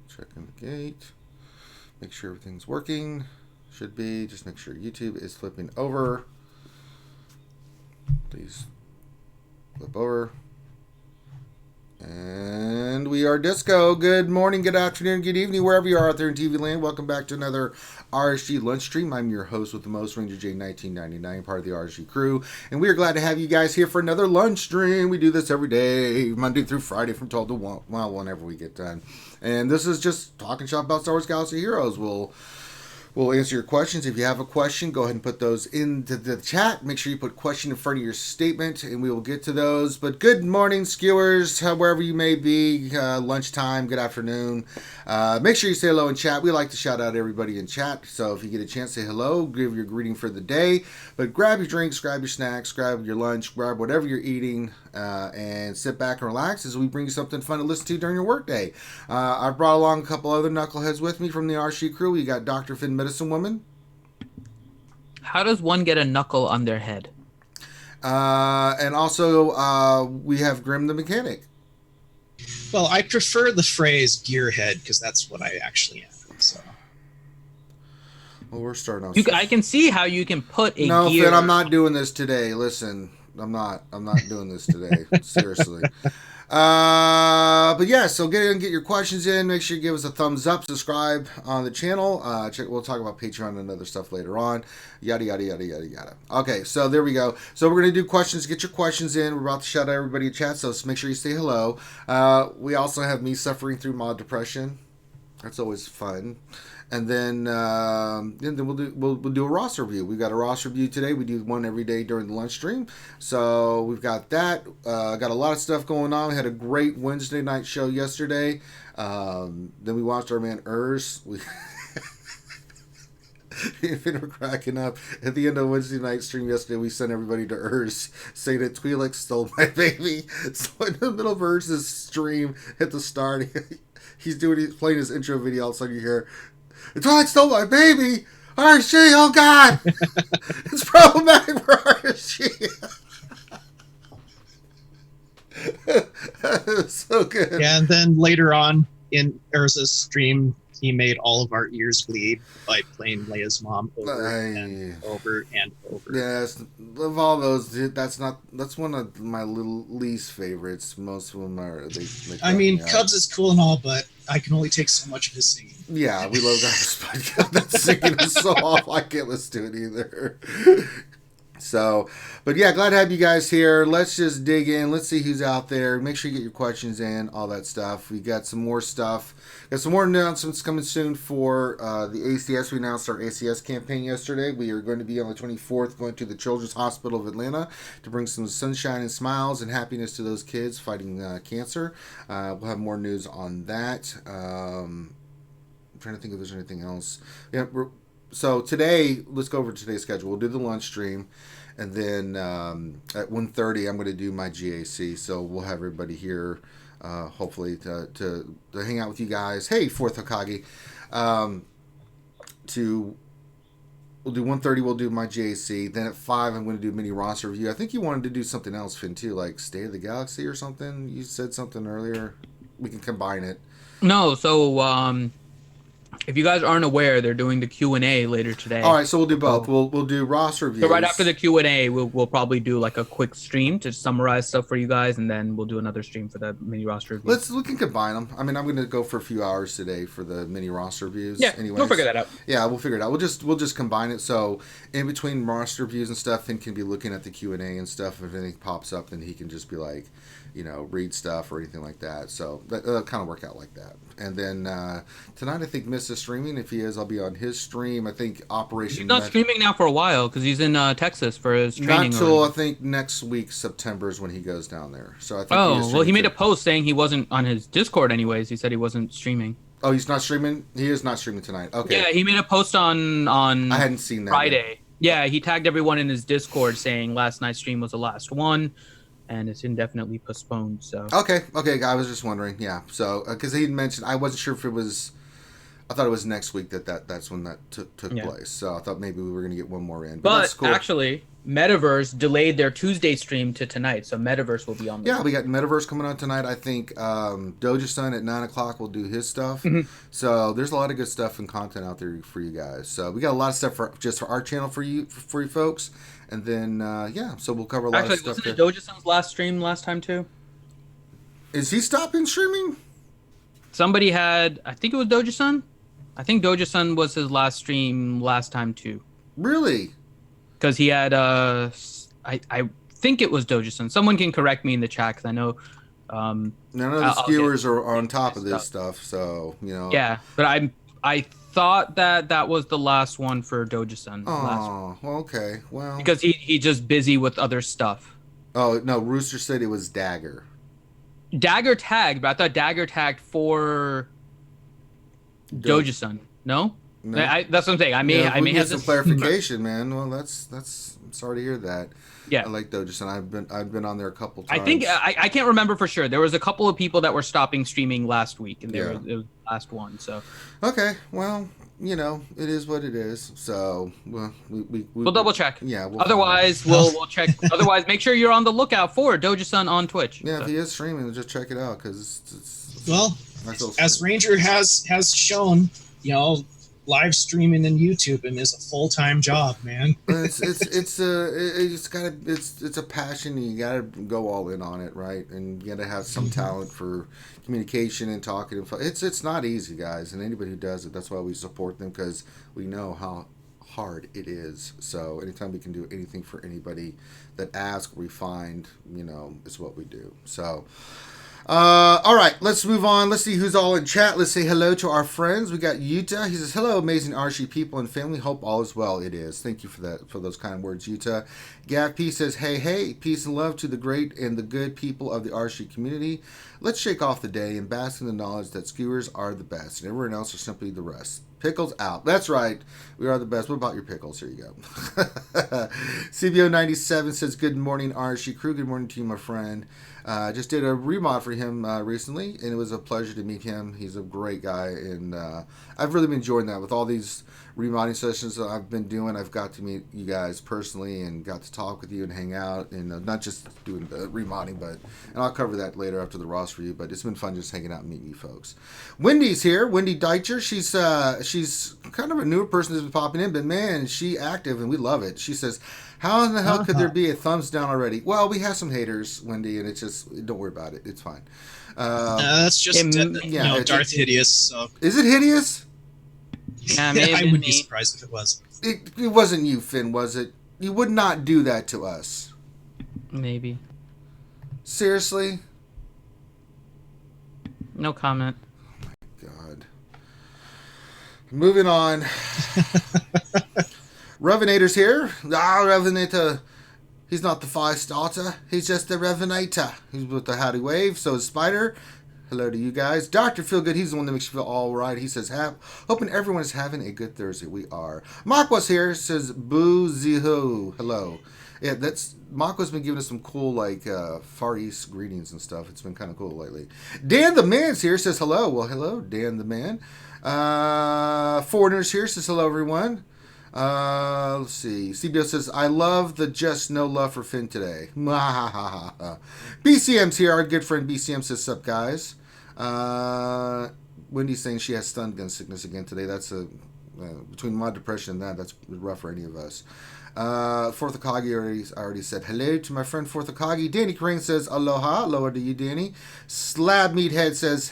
Checking the gate. Make sure everything's working. Should be. Just make sure YouTube is flipping over. Please flip over. And we are disco. Good morning, good afternoon, good evening, wherever you are out there in TV land. Welcome back to another RSG lunch stream. I'm your host with the most, Ranger J 1999, part of the RSG crew. And we are glad to have you guys here for another lunch stream. We do this every day, Monday through Friday from 12 to 1, well, whenever we get done. And this is just talking shop about Star Wars Galaxy Heroes. We'll answer your questions. If you have a question, go ahead and put those into the chat. Make sure you put question in front of your statement, and we will get to those. But good morning, skewers, wherever you may be, lunchtime, good afternoon. Make sure you say hello in chat. We like to shout out everybody in chat. So if you get a chance, say hello, give your greeting for the day. But grab your drinks, grab your snacks, grab your lunch, grab whatever you're eating, and sit back and relax as we bring you something fun to listen to during your workday. I've brought along a couple other knuckleheads with me from the RSG crew. We got Dr. Finn Medicine Woman. How does one get a knuckle on their head? And also, we have Grim the Mechanic. Well, I prefer the phrase gearhead because that's what I actually am. So. Well, we're starting on. I can see how you can put a no, gear. Finn, I'm not doing this today. Listen, I'm not doing this today. Seriously. But yeah, so get your questions in. Make sure you give us a thumbs up, subscribe on the channel. We'll talk about Patreon and other stuff later on. Yada yada yada yada yada. Okay, so there we go. So we're gonna do questions. Get your questions in. We're about to shout out everybody in chat, so make sure you say hello. We also have me suffering through mod depression. That's always fun. And then we'll do a roster review. We've got a roster review today. We do one every day during the lunch stream. So we've got that. Got a lot of stuff going on. We had a great Wednesday night show yesterday. Then we watched our man Urs. We were cracking up. At the end of Wednesday night stream yesterday, we sent everybody to Urs saying that Twi'lek stole my baby. So in the middle of Urs's stream, at the start, he's playing his intro video. All of a sudden you hear, Twi'lek stole my baby! RSG, oh god! It's problematic for RSG! So good. Yeah, and then later on in Urza's stream, he made all of our ears bleed by playing Leia's mom over and over and over. Yes, of all those, that's one of my least favorites. Most of them are. I mean, Cubs is cool and all, but I can only take so much of his singing. Yeah, we love that. That singing is so awful. I can't listen to it either. So, but yeah, glad to have you guys here. Let's just dig in. Let's see who's out there. Make sure you get your questions in, all that stuff. We got some more stuff. Got some more announcements coming soon for the ACS. We announced our ACS campaign yesterday. We are going to be on the 24th going to the Children's Hospital of Atlanta to bring some sunshine and smiles and happiness to those kids fighting cancer. We'll have more news on that. I'm trying to think if there's anything else. Yeah, so today, let's go over today's schedule. We'll do the lunch stream, and then at 1:30, I'm going to do my GAC. So we'll have everybody here, hopefully, to hang out with you guys. Hey, Fourth Hokage. We'll do 1:30. We'll do my GAC. Then at 5, I'm going to do a mini roster review. I think you wanted to do something else, Finn, too, like State of the Galaxy or something. You said something earlier. We can combine it. No, so if you guys aren't aware, they're doing the Q&A later today. All right, so we'll do both. We'll do roster reviews. So right after the Q&A, we'll probably do like a quick stream to summarize stuff for you guys, and then we'll do another stream for the mini roster reviews. We can combine them. I mean, I'm going to go for a few hours today for the mini roster reviews. Yeah, we'll figure that out. Yeah, we'll figure it out. We'll just combine it. So in between roster reviews and stuff, Finn can be looking at the Q&A and stuff. If anything pops up, then he can just be like, read stuff or anything like that. So that'll kind of work out like that. And then tonight, I think Miss is streaming. If he is, I'll be on his stream. I think Operation. He's not streaming now for a while because he's in Texas for his training. Not till I think next week, September is when he goes down there. So I think. He made a post saying he wasn't on his Discord. Anyways, he said he wasn't streaming. Oh, he's not streaming. He is not streaming tonight. Okay. Yeah, he made a post on. I hadn't seen that Friday. Yeah, he tagged everyone in his Discord saying last night's stream was the last one. And it's indefinitely postponed. So okay. I was just wondering. Yeah. So because he had mentioned, I wasn't sure if it was. I thought it was next week that's when that took place. So I thought maybe we were going to get one more in. But that's cool. Actually, Metaverse delayed their Tuesday stream to tonight, so Metaverse will be on. Yeah, we got Metaverse coming on tonight. I think Doja Sun at 9:00 will do his stuff. Mhm. So there's a lot of good stuff and content out there for you guys. So we got a lot of stuff for our channel for you folks. And then so we'll cover a lot of stuff. Wasn't it Doja Sun's last stream last time too? Is he stopping streaming? Somebody had, I think it was Doja Sun. I think Doja Sun was his last stream last time too. Really? Because he had I think it was Doja Sun. Someone can correct me in the chat because I know none of the skewers are on top of this stuff, so Yeah, but I thought that was the last one for Doja Sun. Oh, okay. Well, because he just busy with other stuff. Oh no, Rooster said it was Dagger. Dagger tagged, but I thought Dagger tagged for Doja Sun. No? That's what I'm saying. I may have some clarification, man. Well, that's. I'm sorry to hear that. Yeah, I like Doja Sun. I've been on there a couple times. I think I can't remember for sure. There was a couple of people that were stopping streaming last week, and it was the last one. So okay, well, it is what it is. So we'll double check. Yeah. Otherwise, we'll check. Otherwise, make sure you're on the lookout for Doja Sun on Twitch. Yeah, if he is streaming, just check it out because it's well, as Ranger has shown, live streaming and YouTubing is a full-time job, man. it's a passion, and you gotta go all in on it, right? And you gotta have some talent for communication and talking. It's not easy, guys, and anybody who does it, that's why we support them, because we know how hard it is. So anytime we can do anything for anybody that asks, we find, is what we do. So all right, let's move on. Let's see who's all in chat. Let's say hello to our friends. We got Yuta. He says, hello, amazing RSG people and family. Hope all is well. It is. Thank you for those kind words, Yuta. Gav P says, hey, peace and love to the great and the good people of the RSG community. Let's shake off the day and bask in the knowledge that skewers are the best and everyone else are simply the rest. Pickles out. That's right. We are the best. What about your pickles? Here you go. CBO97 says, good morning, RSG crew. Good morning to you, my friend. Just did a remod for him recently, and it was a pleasure to meet him. He's a great guy, and I've really been enjoying that. With all these remodding sessions that I've been doing, I've got to meet you guys personally and got to talk with you and hang out, and not just doing the remodding, and I'll cover that later after the roster review, but it's been fun just hanging out and meeting you folks. Wendy's here. Wendy Deitcher. She's kind of a newer person that's been popping in, but man, she active, and we love it. She says, how in the hell could there be a thumbs down already? Well, we have some haters, Wendy, and it's just, don't worry about it. It's fine. That's just, Darth Hideous. So. Is it hideous? Yeah, I wouldn't be surprised if it was. It wasn't you, Finn, was it? You would not do that to us. Maybe. Seriously? No comment. Oh my God. Moving on. Revenator's here. Revenator. He's not the fire starter. He's just the Revenator. He's with the howdy wave. So is Spider. Hello to you guys. Dr. Feelgood, he's the one that makes you feel all right. He says, hoping everyone is having a good Thursday. We are. Makwa's here. Says, boo ziho. Hello. Yeah, Makwa's been giving us some cool, Far East greetings and stuff. It's been kind of cool lately. Dan the Man's here. Says, hello. Well, hello, Dan the Man. Foreigner's here. Says, hello, everyone. Let's see. CBO says, I love the just no love for Finn today. BCM's here. Our good friend BCM says, sup, guys. Wendy's saying she has stun gun sickness again today. That's between my depression and that's rough for any of us. Fourth Akagi already said hello to my friend Fourth Akagi. Danny Crane says aloha. Aloha to you, Danny. Slab Meathead says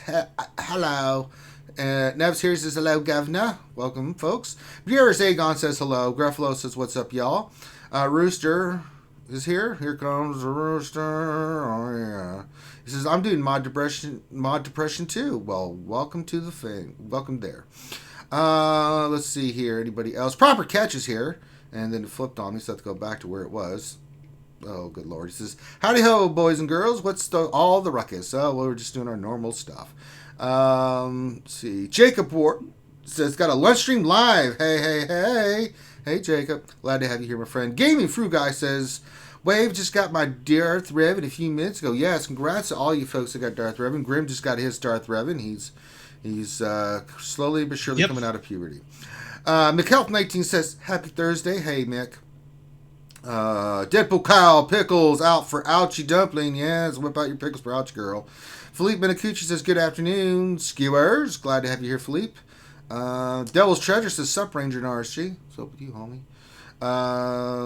hello. Nevs here says hello, Governor. Welcome, folks. Beerus Aegon says hello. Gruffalo says what's up, y'all. Rooster is here. Here comes the Rooster. Oh yeah. He says I'm doing mod depression too. Well, welcome to the thing. Welcome there. Let's see here. Anybody else? Proper Catch is here. And then it flipped on me, so I have to go back to where it was. Oh, good Lord. He says, howdy ho, boys and girls. What's all the ruckus? Oh, well, we're just doing our normal stuff. Let's see. Jacob Ward says, got a lunch stream live. Hey. Hey, Jacob. Glad to have you here, my friend. Gaming Fruit Guy says, Wave just got my Darth Revan a few minutes ago. Yes, congrats to all you folks that got Darth Revan. Grim just got his Darth Revan. He's slowly but surely coming out of puberty. McHealth19 says, happy Thursday. Hey, Mick. Deadpool Kyle Pickles out for Ouchie Dumpling. Yes, whip out your pickles for Ouchie Girl. Philippe Benacucci says, good afternoon, skewers. Glad to have you here, Philippe. Devil's Treasure says, Sup Ranger and RSG. What's up with you, homie?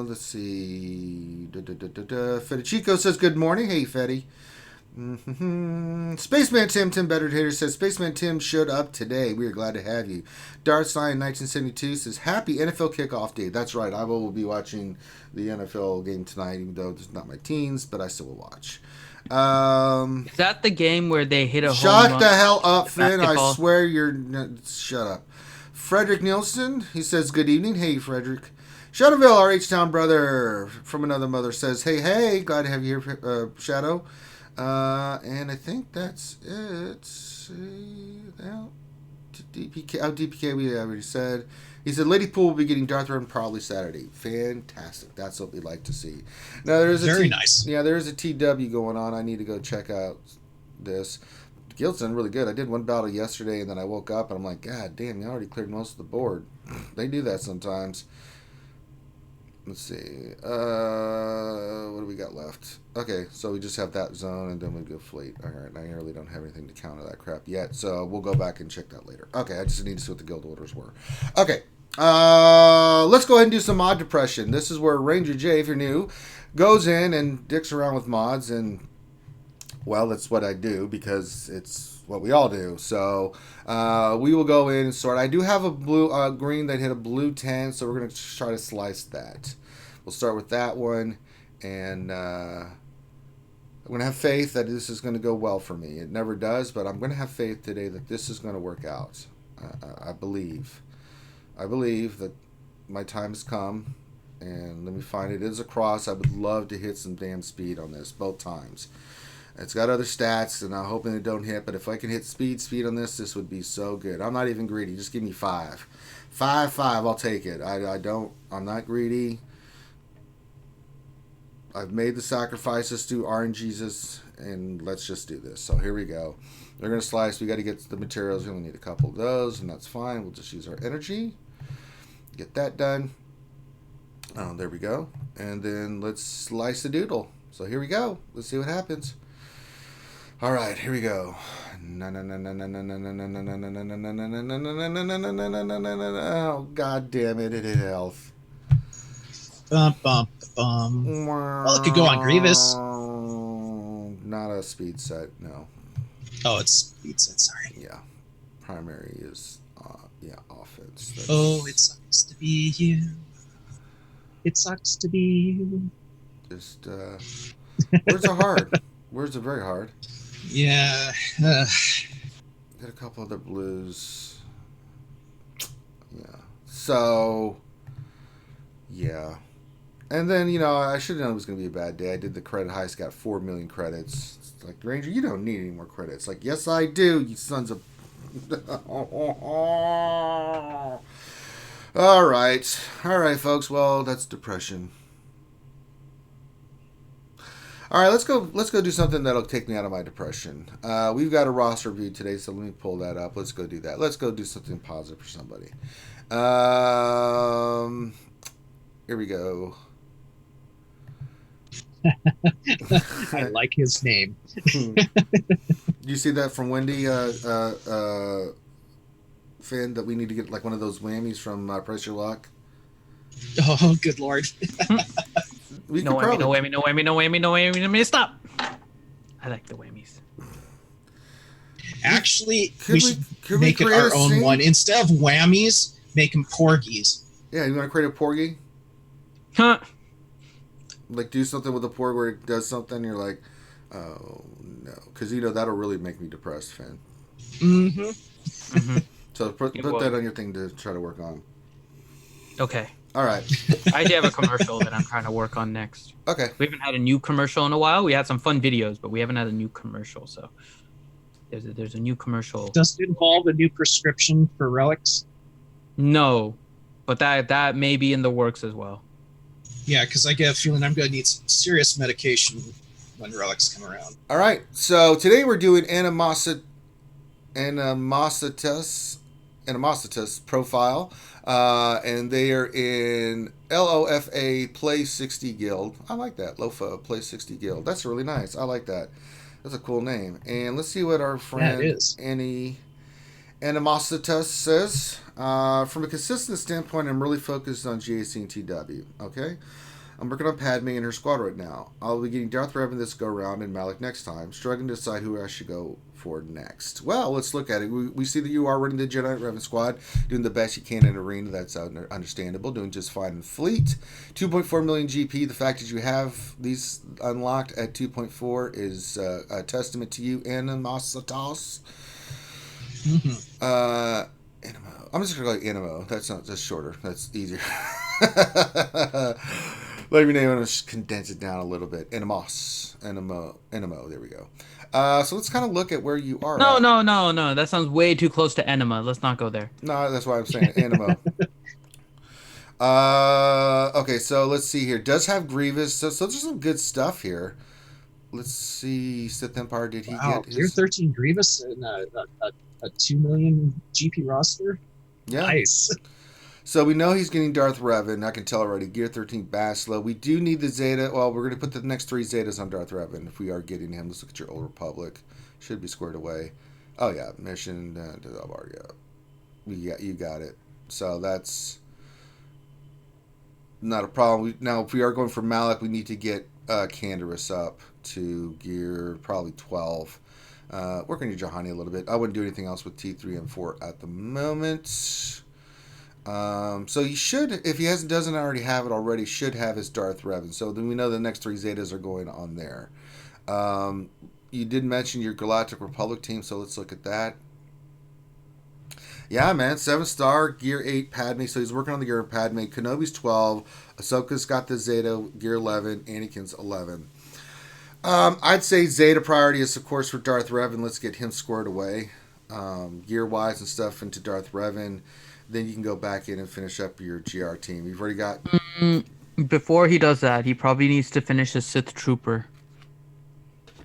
Let's see. Fedichico says, good morning. Hey, Fetty. Spaceman Tim Better Hater says, Spaceman Tim showed up today. We are glad to have you. Darth Lion 1972 says, happy NFL kickoff day. That's right. I will be watching the NFL game tonight, even though it's not my teens, but I still will watch. Is that the game where they hit a home Shut run? the hell up, Finn. Basketball? I swear you're... Shut up. Frederick Nielsen, he says, good evening. Hey, Frederick. Shadowville, our H-Town brother from another mother, says, hey, glad to have you here, Shadow. And I think that's it. DPK, we already said. He said, Lady Pool will be getting Darth Run probably Saturday. Fantastic. That's what we'd like to see. Now, there is Very nice. Yeah, there is a TW going on. I need to go check out this. Guild's done really good. I did one battle yesterday, and then I woke up, and I'm like, God damn, you already cleared most of the board. They do that sometimes. Let's see. What do we got left? Okay, so we just have that zone, and then we go fleet. All right, I really don't have anything to counter that crap yet, so we'll go back and check that later. Okay, I just need to see what the guild orders were. Okay, let's go ahead and do some mod depression. This is where Ranger J, if you're new, goes in and dicks around with mods, and, well, that's what I do, because it's what we all do. So we will go in and sort. I do have a blue green that hit a blue 10, so we're going to try to slice that. We'll start with that one, and I'm going to have faith that this is going to go well for me. It never does, but I'm going to have faith today that this is going to work out. I believe that my time has come, and let me find it. It is a cross. I would love to hit some damn speed on this both times. It's got other stats, and I'm hoping it don't hit, but if I can hit speed on this would be so good. I'm not even greedy. Just give me 5. 5, I'll take it. I'm not greedy. I've made the sacrifices to RNGesus, and let's just do this. So here we go. They're going to slice. We got to get the materials. We only need a couple of those, and that's fine. We'll just use our energy. Get that done. Oh, there we go. And then let's slice the doodle. So here we go. Let's see what happens. All right, here we go. Oh, God damn it. It hit health. Well, it could go on Grievous. Not a speed set, no. Oh, it's speed set, sorry. Yeah. Primary is, offense. That's... Oh, it sucks to be you. It sucks to be you. Just, words are hard. Words are very hard. Yeah. Got a couple other blues. Yeah. So, yeah. And then, I should have known it was going to be a bad day. I did the credit heist, got 4 million credits. It's like, Ranger, you don't need any more credits. Like, yes, I do, you sons of... All right, folks. Well, that's depression. All right, let's go do something that'll take me out of my depression. We've got a roster review today, so let me pull that up. Let's go do that. Let's go do something positive for somebody. Here we go. I like his name. You see that from Wendy, Finn, that we need to get like one of those whammies from Press Your Luck? Oh, good lord. No whammy, stop. I like the whammies. Actually, we should make it our own one. Instead of whammies, make them porgies. Yeah, you want to create a porgy? Huh. Like do something with a porg where it does something, you're like, oh no. Because that'll really make me depressed, Finn. Mm-hmm. So put that on your thing to try to work on. Okay. All right. I do have a commercial that I'm trying to work on next. Okay. We haven't had a new commercial in a while. We had some fun videos, but we haven't had a new commercial. So there's a new commercial. Does it involve a new prescription for relics? No, but that may be in the works as well. Yeah, because I get a feeling I'm going to need some serious medication when relics come around. All right. So today we're doing animositas. animositas profile, and they are in LOFA Play 60 Guild. I like that. LOFA Play 60 Guild. That's really nice. I like that. That's a cool name. And let's see what our friend Annie Animositas says. From a consistent standpoint, I'm really focused on GAC and TW. Okay? I'm working on Padme and her squad right now. I'll be getting Darth Revan this go round and Malik next time. Struggling to decide who I should go for next. Well, let's look at it. We see that you are running the Jedi Revan squad, doing the best you can in Arena. That's understandable. Doing just fine in Fleet. 2.4 million GP. The fact that you have these unlocked at 2.4 is a testament to you, Animositas. Animo. I'm just going to call it Animo. That's shorter. That's easier. Let me name it and condense it down a little bit. Animo. There we go. So let's kind of look at where you are. No. That sounds way too close to enema. Let's not go there. No, that's why I'm saying Animo. Okay, so let's see here. Does have Grievous. So there's some good stuff here. Let's see. Sith Empire, did he get his... Gear 13 Grievous and a 2 million GP roster? Yeah. Nice. So we know he's getting Darth Revan. I can tell already. Gear 13 Basla. We do need the Zeta. Well, we're going to put the next 3 Zetas on Darth Revan if we are getting him. Let's look at your Old Republic. Should be squared away. Oh, yeah. Mission. You got it. So that's not a problem. Now, if we are going for Malik, we need to get Canderous up to gear probably 12. Working on Johanny a little bit. I wouldn't do anything else with T3 and 4 at the moment. So he should, if he doesn't already have it already, should have his Darth Revan. So then we know the next 3 Zetas are going on there. You did mention your Galactic Republic team, so let's look at that. Yeah, man, 7-star, gear 8 Padme. So he's working on the gear of Padme. Kenobi's 12. Ahsoka's got the Zeta, gear 11. Anakin's 11. I'd say Zeta priority is, of course, for Darth Revan. Let's get him squared away, gear-wise and stuff, into Darth Revan. Then you can go back in and finish up your GR team. You've already got... Before he does that, he probably needs to finish his Sith Trooper.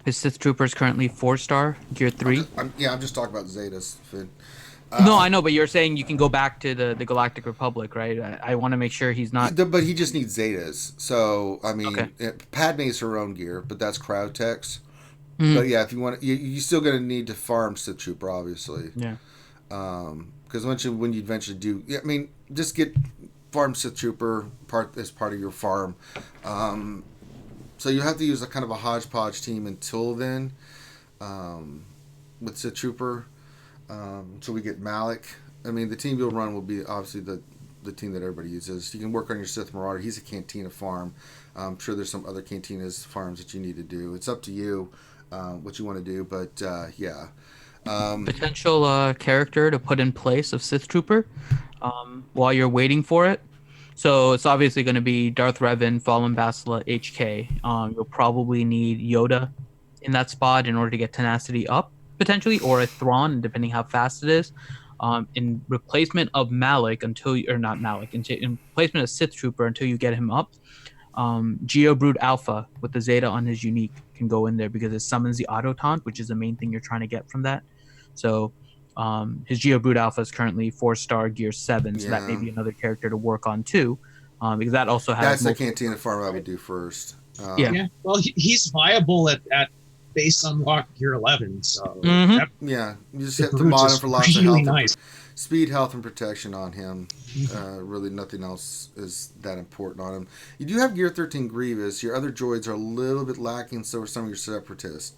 His Sith Trooper is currently 4-star, gear 3. I'm just talking about Zetas, Finn. No, I know, but you're saying you can go back to the Galactic Republic, right? I want to make sure he's not... But he just needs Zetas. So, I mean, okay. Padme's her own gear, but that's Cryotex. But yeah, if you want... You're still going to need to farm Sith Trooper, obviously. Yeah. Because when you eventually do... I mean, just get farm Sith Trooper as part of your farm. So you have to use a kind of a hodgepodge team until then with Sith Trooper. So we get Malik. I mean, the team you'll run will be obviously the team that everybody uses. You can work on your Sith Marauder. He's a Cantina farm. I'm sure there's some other Cantinas farms that you need to do. It's up to you what you want to do, but yeah. Potential character to put in place of Sith Trooper while you're waiting for it. So it's obviously going to be Darth Revan, Fallen Basila, HK. You'll probably need Yoda in that spot in order to get tenacity up, potentially, or a Thrawn, depending how fast it is. In replacement of Malik in replacement of Sith Trooper until you get him up. Geobrood Alpha with the Zeta on his unique can go in there because it summons the auto taunt, which is the main thing you're trying to get from that. So his Geobrood Alpha is currently 4-star gear 7, so that may be another character to work on too, because that also has... That's the Cantina farm I would do first. Yeah. Well, he's viable at base unlock gear 11, so... Yeah, you just have to mod him for lots of health. Nice. Speed, health, and protection on him. Really nothing else is that important on him. You do have gear 13 Grievous. Your other droids are a little bit lacking, so are some of your separatists.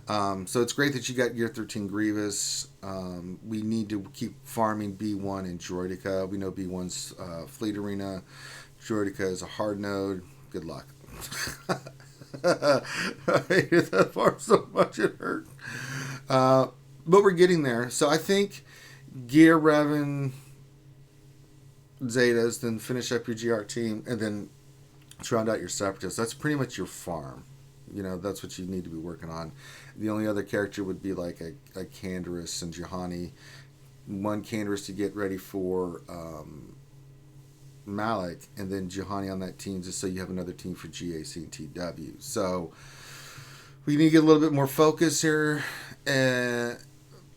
So it's great that you got gear 13 Grievous. We need to keep farming B1 and Droidica. We know B1's Fleet Arena. Droidica is a hard node. Good luck. I hated that farm so much it hurt. But we're getting there. So I think gear Revan Zetas, then finish up your GR team, and then round out your separatists. That's pretty much your farm. You know, that's what you need to be working on. The only other character would be like a Canderous and Johanny. One Canderous to get ready for Malik, and then Johanny on that team just so you have another team for GAC and TW. So we need to get a little bit more focus here.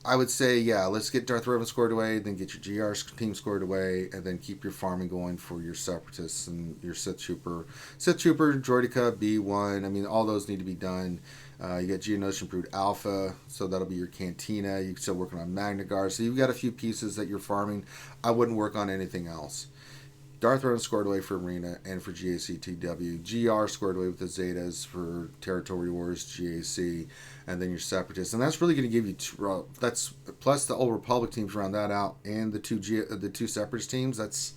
I would say, yeah, let's get Darth Revan scored away, then get your GR team scored away, and then keep your farming going for your Separatists and your Sith Trooper. Sith Trooper, Droideka, B1. I mean, all those need to be done. You got Geonosian Brood Alpha, so that'll be your Cantina. You're still working on Magna Guard. So you've got a few pieces that you're farming. I wouldn't work on anything else. Darth Revan scored away for Arena and for GACTW. GR scored away with the Zetas for Territory Wars, GAC, and then your Separatists. And that's really going to give you that's plus the Old Republic teams round that out, and the two Separatist teams. That's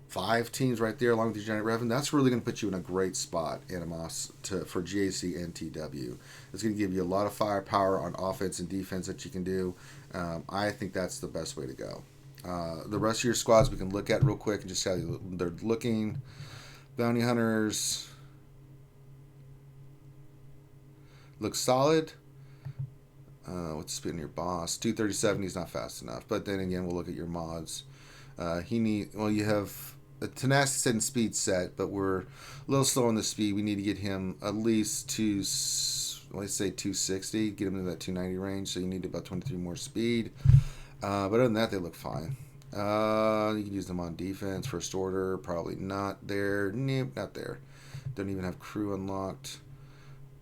5 teams right there, along with your Giant Revan. That's really going to put you in a great spot, Animos, for GAC and TW. It's going to give you a lot of firepower on offense and defense that you can do. I think that's the best way to go. The rest of your squads we can look at real quick and just how they're looking. Bounty Hunters look solid. What's the speed in your boss? 237. He's not fast enough. But then again, we'll look at your mods. You have a tenacity and speed set, but we're a little slow on the speed. We need to get him at least to, let's say 260. Get him to that 290 range. So you need about 23 more speed. But other than that, they look fine. You can use them on defense, first order, probably not there. Nope, not there. Don't even have crew unlocked.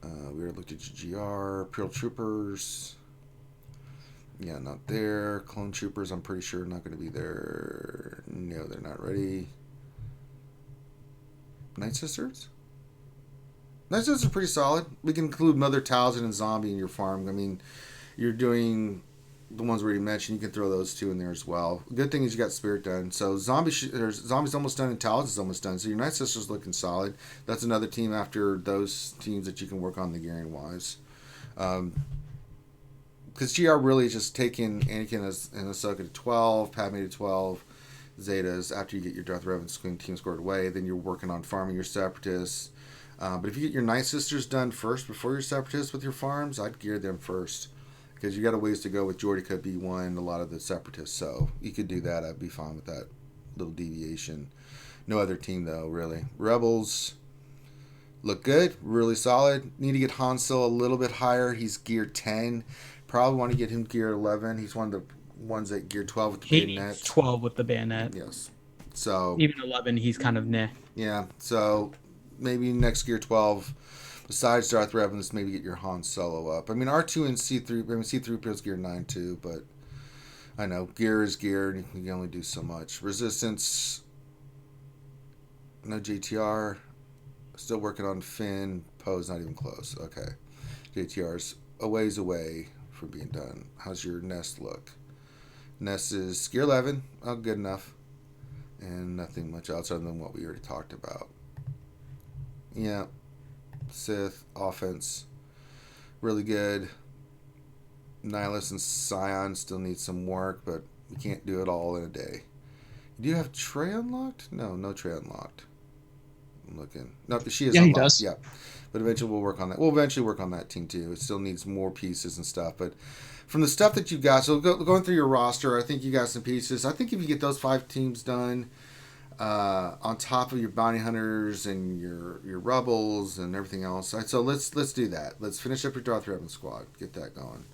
We already looked at GR, Imperial Troopers. Yeah, not there. Clone Troopers, I'm pretty sure not going to be there. No, they're not ready. Night Sisters? Night Sisters are pretty solid. We can include Mother Talzin and Zombie in your farm. I mean, you're doing the ones we already mentioned. You can throw those two in there as well. Good thing is you got Spirit done. So Zombie's almost done and Talzin's almost done. So your Night Sister's looking solid. That's another team after those teams that you can work on the gearing wise. Because GR really is just taking Anakin and Ahsoka to 12, Padme to 12, Zetas after you get your Darth Revan team scored away. Then you're working on farming your Separatists. But if you get your Night Sisters done first before your Separatists with your farms, I'd gear them first. Because you got a ways to go with Droideka B1, a lot of the Separatists. So you could do that. I'd be fine with that little deviation. No other team, though, really. Rebels look good, really solid. Need to get Han Solo a little bit higher. He's gear 10. Probably want to get him gear 11. He's one of the ones that gear 12 with the bayonet. He needs 12 with the bayonet. Yes. So even 11, he's kind of meh. Yeah. So maybe next gear 12. Besides Darth Revan, maybe get your Han Solo up. I mean, R2 and C3, C3PO's gear 9 too, but I know, gear is gear, and you can only do so much. Resistance, no JTR, still working on Finn, Poe's not even close. Okay. JTR's a ways away from being done. How's your Nest look? Nest is gear 11, good enough, and nothing much else other than what we already talked about. Yeah. Sith offense really good. Nihilus and Scion still need some work, but we can't do it all in a day. Do you have Trey unlocked? No Trey unlocked. I'm looking. No, she is unlocked. He does. Yeah, but eventually we'll work on that. We'll eventually work on that team too. It still needs more pieces and stuff, but from the stuff that you've got, so going through your roster, I think you got some pieces. I think if you get those 5 teams done, on top of your bounty hunters and your rebels and everything else. Right, so let's do that. Let's finish up your Darth Revan squad. Get that going.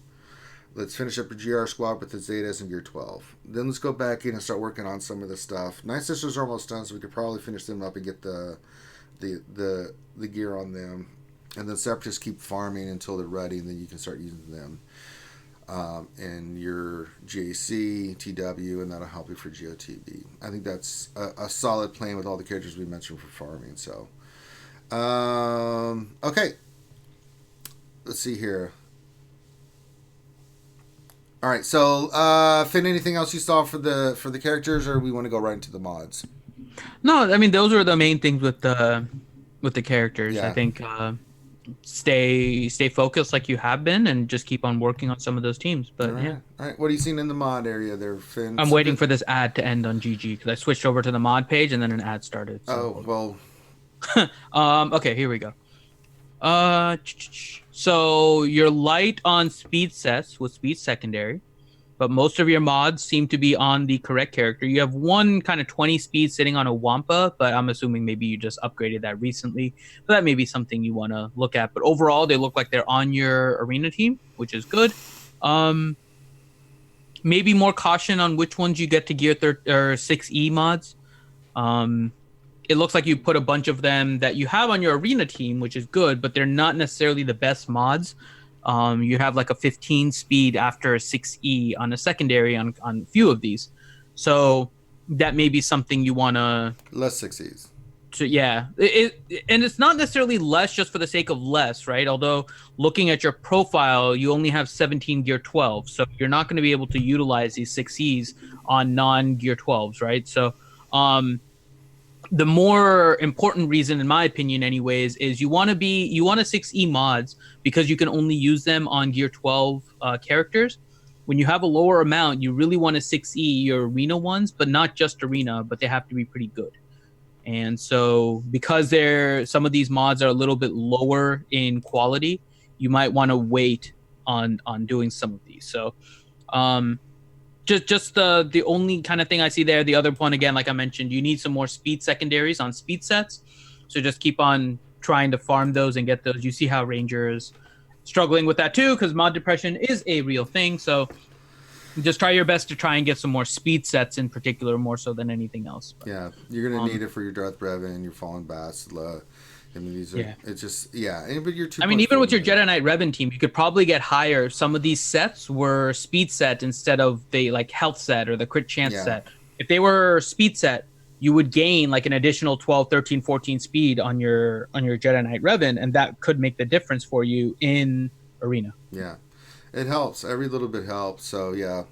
Let's finish up your GR squad with the Zetas and gear 12. Then let's go back in and start working on some of the stuff. Night Sisters are almost done, so we could probably finish them up and get the gear on them. And then Separatists keep farming until they're ready, and then you can start using them. And your GAC, TW, and that'll help you for GOTB. I think that's a solid plan with all the characters we mentioned for farming. So, okay, let's see here. All right, so Finn, anything else you saw for the characters, or we want to go right into the mods? No, I mean those are the main things with the characters. Yeah. I think stay focused like you have been, and just keep on working on some of those teams. But all right. What are you seeing in the mod area there, Finn? I'm waiting for this ad to end on GG because I switched over to the mod page and then an ad started. So. Oh well. Okay, here we go. So you're light on speed sets with speed secondary, but most of your mods seem to be on the correct character. You have one kind of 20 speed sitting on a Wampa, but I'm assuming maybe you just upgraded that recently. But that may be something you want to look at. But overall, they look like they're on your arena team, which is good. maybe more caution on which ones you get to gear 6E mods. It looks like you put a bunch of them that you have on your arena team, which is good, but they're not necessarily the best mods. You have like a 15 speed after a 6E on a secondary on a few of these. So that may be something you want to... Less 6Es. Yeah. And it's not necessarily less just for the sake of less, right? Although looking at your profile, you only have 17 gear 12. So you're not going to be able to utilize these 6Es on non-gear 12s, right? So the more important reason, in my opinion anyways, is you want a 6E mods because you can only use them on gear 12 characters. When you have a lower amount, you really want a 6E your arena ones, but not just arena, but they have to be pretty good. And so because some of these mods are a little bit lower in quality, you might want to wait on doing some of these. So just the only kind of thing I see there. The other one, again, like I mentioned, you need some more speed secondaries on speed sets. So just keep on trying to farm those and get those. You see how Ranger is struggling with that too, because mod depression is a real thing. So just try your best to try and get some more speed sets in particular, more so than anything else. But, yeah, you're going to need it for your Darth Revan, your Fallen Bastila. I mean, these are, it's just, yeah. But you're I mean, even with your Jedi Knight Revan team, you could probably get higher. Some of these sets were speed set instead of the like health set or the crit chance set. If they were speed set, you would gain like an additional 12, 13, 14 speed on your Jedi Knight Revan, and that could make the difference for you in arena. Yeah, it helps. Every little bit helps. So yeah.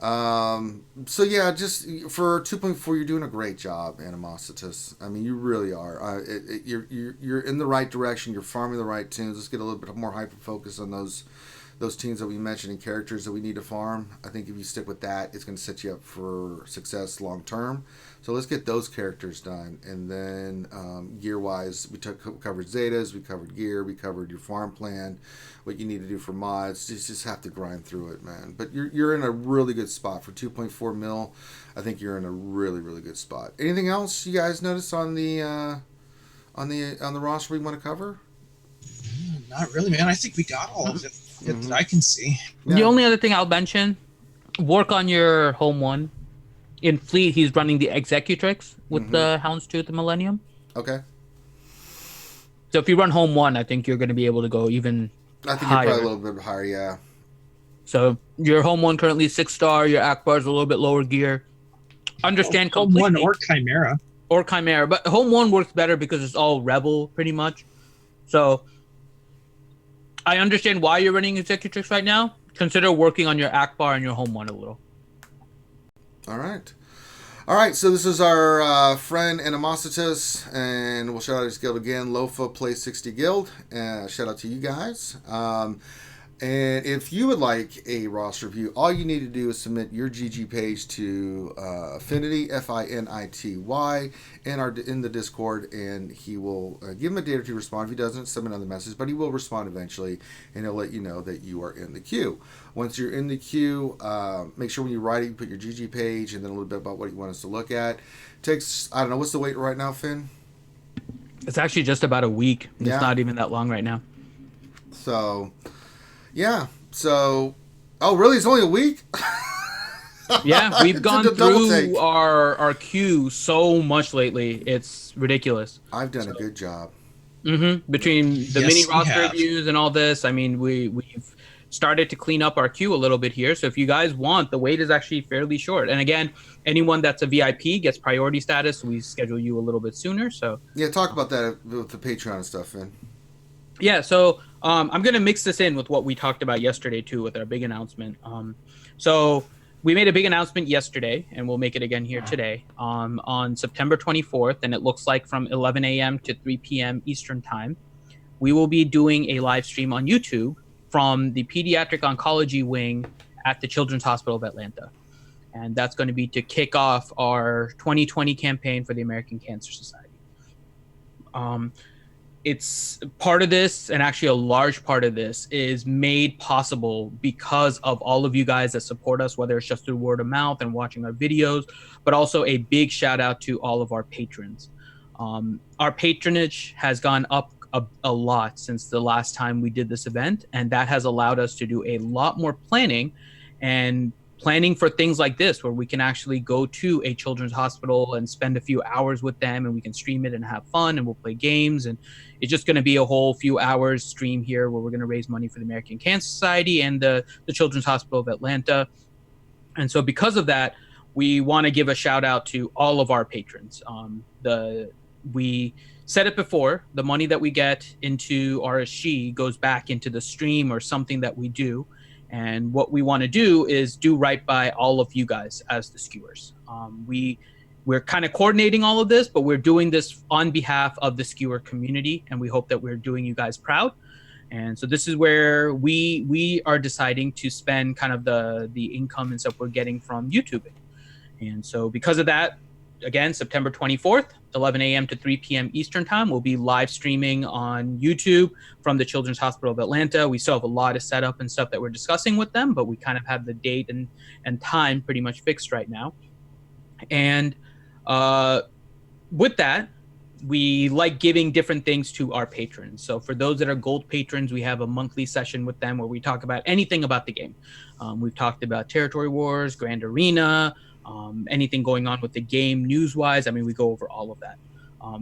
Just for 2.4, you're doing a great job, Animositus. I mean, you really are. You're in the right direction. You're farming the right tunes. Let's get a little bit more hyper focus on those teams that we mentioned and characters that we need to farm. I think if you stick with that, it's going to set you up for success long term. So let's get those characters done. And then gear wise, we covered Zetas, we covered gear, we covered your farm plan, what you need to do for mods. You just have to grind through it, man. But you're in a really good spot for 2.4 mil. I think you're in a really, really good spot. Anything else you guys notice on the roster we want to cover? Not really, man. I think we got all of it that I can see. Yeah. The only other thing I'll mention, work on your home one. In Fleet, he's running the Executrix with the Houndstooth and Millennium. Okay. So if you run home one, I think you're going to be able to go even higher. I think you're probably a little bit higher, yeah. So your home one currently 6-star, your Akbar is a little bit lower gear. Understand completely. Home one or Chimera. Or Chimera. But home one works better because it's all Rebel, pretty much. So I understand why you're running Executrix right now. Consider working on your Akbar and your home one a little. All right. So this is our friend Animositus, and we'll shout out his guild again. Lofa plays 60 Guild. Shout out to you guys. And if you would like a roster review, all you need to do is submit your GG page to Affinity, FINITY, in the Discord, and he will give him a day or two to respond. If he doesn't, send another message, but he will respond eventually, and he'll let you know that you are in the queue. Once you're in the queue, make sure when you write it, you put your GG page and then a little bit about what you want us to look at. Takes, I don't know, what's the wait right now, Finn? It's actually just about a week. It's not even that long right now. So... yeah, so... oh, really? It's only a week? Yeah, we've gone through our queue so much lately. It's ridiculous. I've done a good job. Between the mini roster reviews and all this, I mean, we've started to clean up our queue a little bit here. So if you guys want, the wait is actually fairly short. And again, anyone that's a VIP gets priority status. We schedule you a little bit sooner. So yeah, talk about that with the Patreon and stuff, Finn. Yeah, so I'm going to mix this in with what we talked about yesterday, too, with our big announcement. So we made a big announcement yesterday, and we'll make it again here today, on September 24th, and it looks like from 11 a.m. to 3 p.m. Eastern Time. We will be doing a live stream on YouTube from the Pediatric Oncology Wing at the Children's Hospital of Atlanta. And that's going to be to kick off our 2020 campaign for the American Cancer Society. It's part of this, and actually a large part of this is made possible because of all of you guys that support us, whether it's just through word of mouth and watching our videos, but also a big shout out to all of our patrons. Our patronage has gone up a lot since the last time we did this event, and that has allowed us to do a lot more planning and planning for things like this, where we can actually go to a children's hospital and spend a few hours with them, and we can stream it and have fun, and we'll play games. And it's just going to be a whole few hours stream here where we're going to raise money for the American Cancer Society and the Children's Hospital of Atlanta. And so because of that, we want to give a shout out to all of our patrons. We said it before, the money that we get into RSG goes back into the stream or something that we do. And what we want to do is do right by all of you guys as the skewers. We're kind of coordinating all of this, but we're doing this on behalf of the skewer community, and we hope that we're doing you guys proud. And so this is where we are deciding to spend kind of the income and stuff we're getting from YouTubing. And so because of that, again, September 24th, 11 a.m. to 3 p.m. Eastern time, we'll be live streaming on YouTube from the Children's Hospital of Atlanta. We still have a lot of setup and stuff that we're discussing with them, but we kind of have the date and time pretty much fixed right now. And with that, we like giving different things to our patrons. So for those that are gold patrons, we have a monthly session with them where we talk about anything about the game. We've talked about Territory Wars, Grand Arena, anything going on with the game news-wise. I mean, we go over all of that.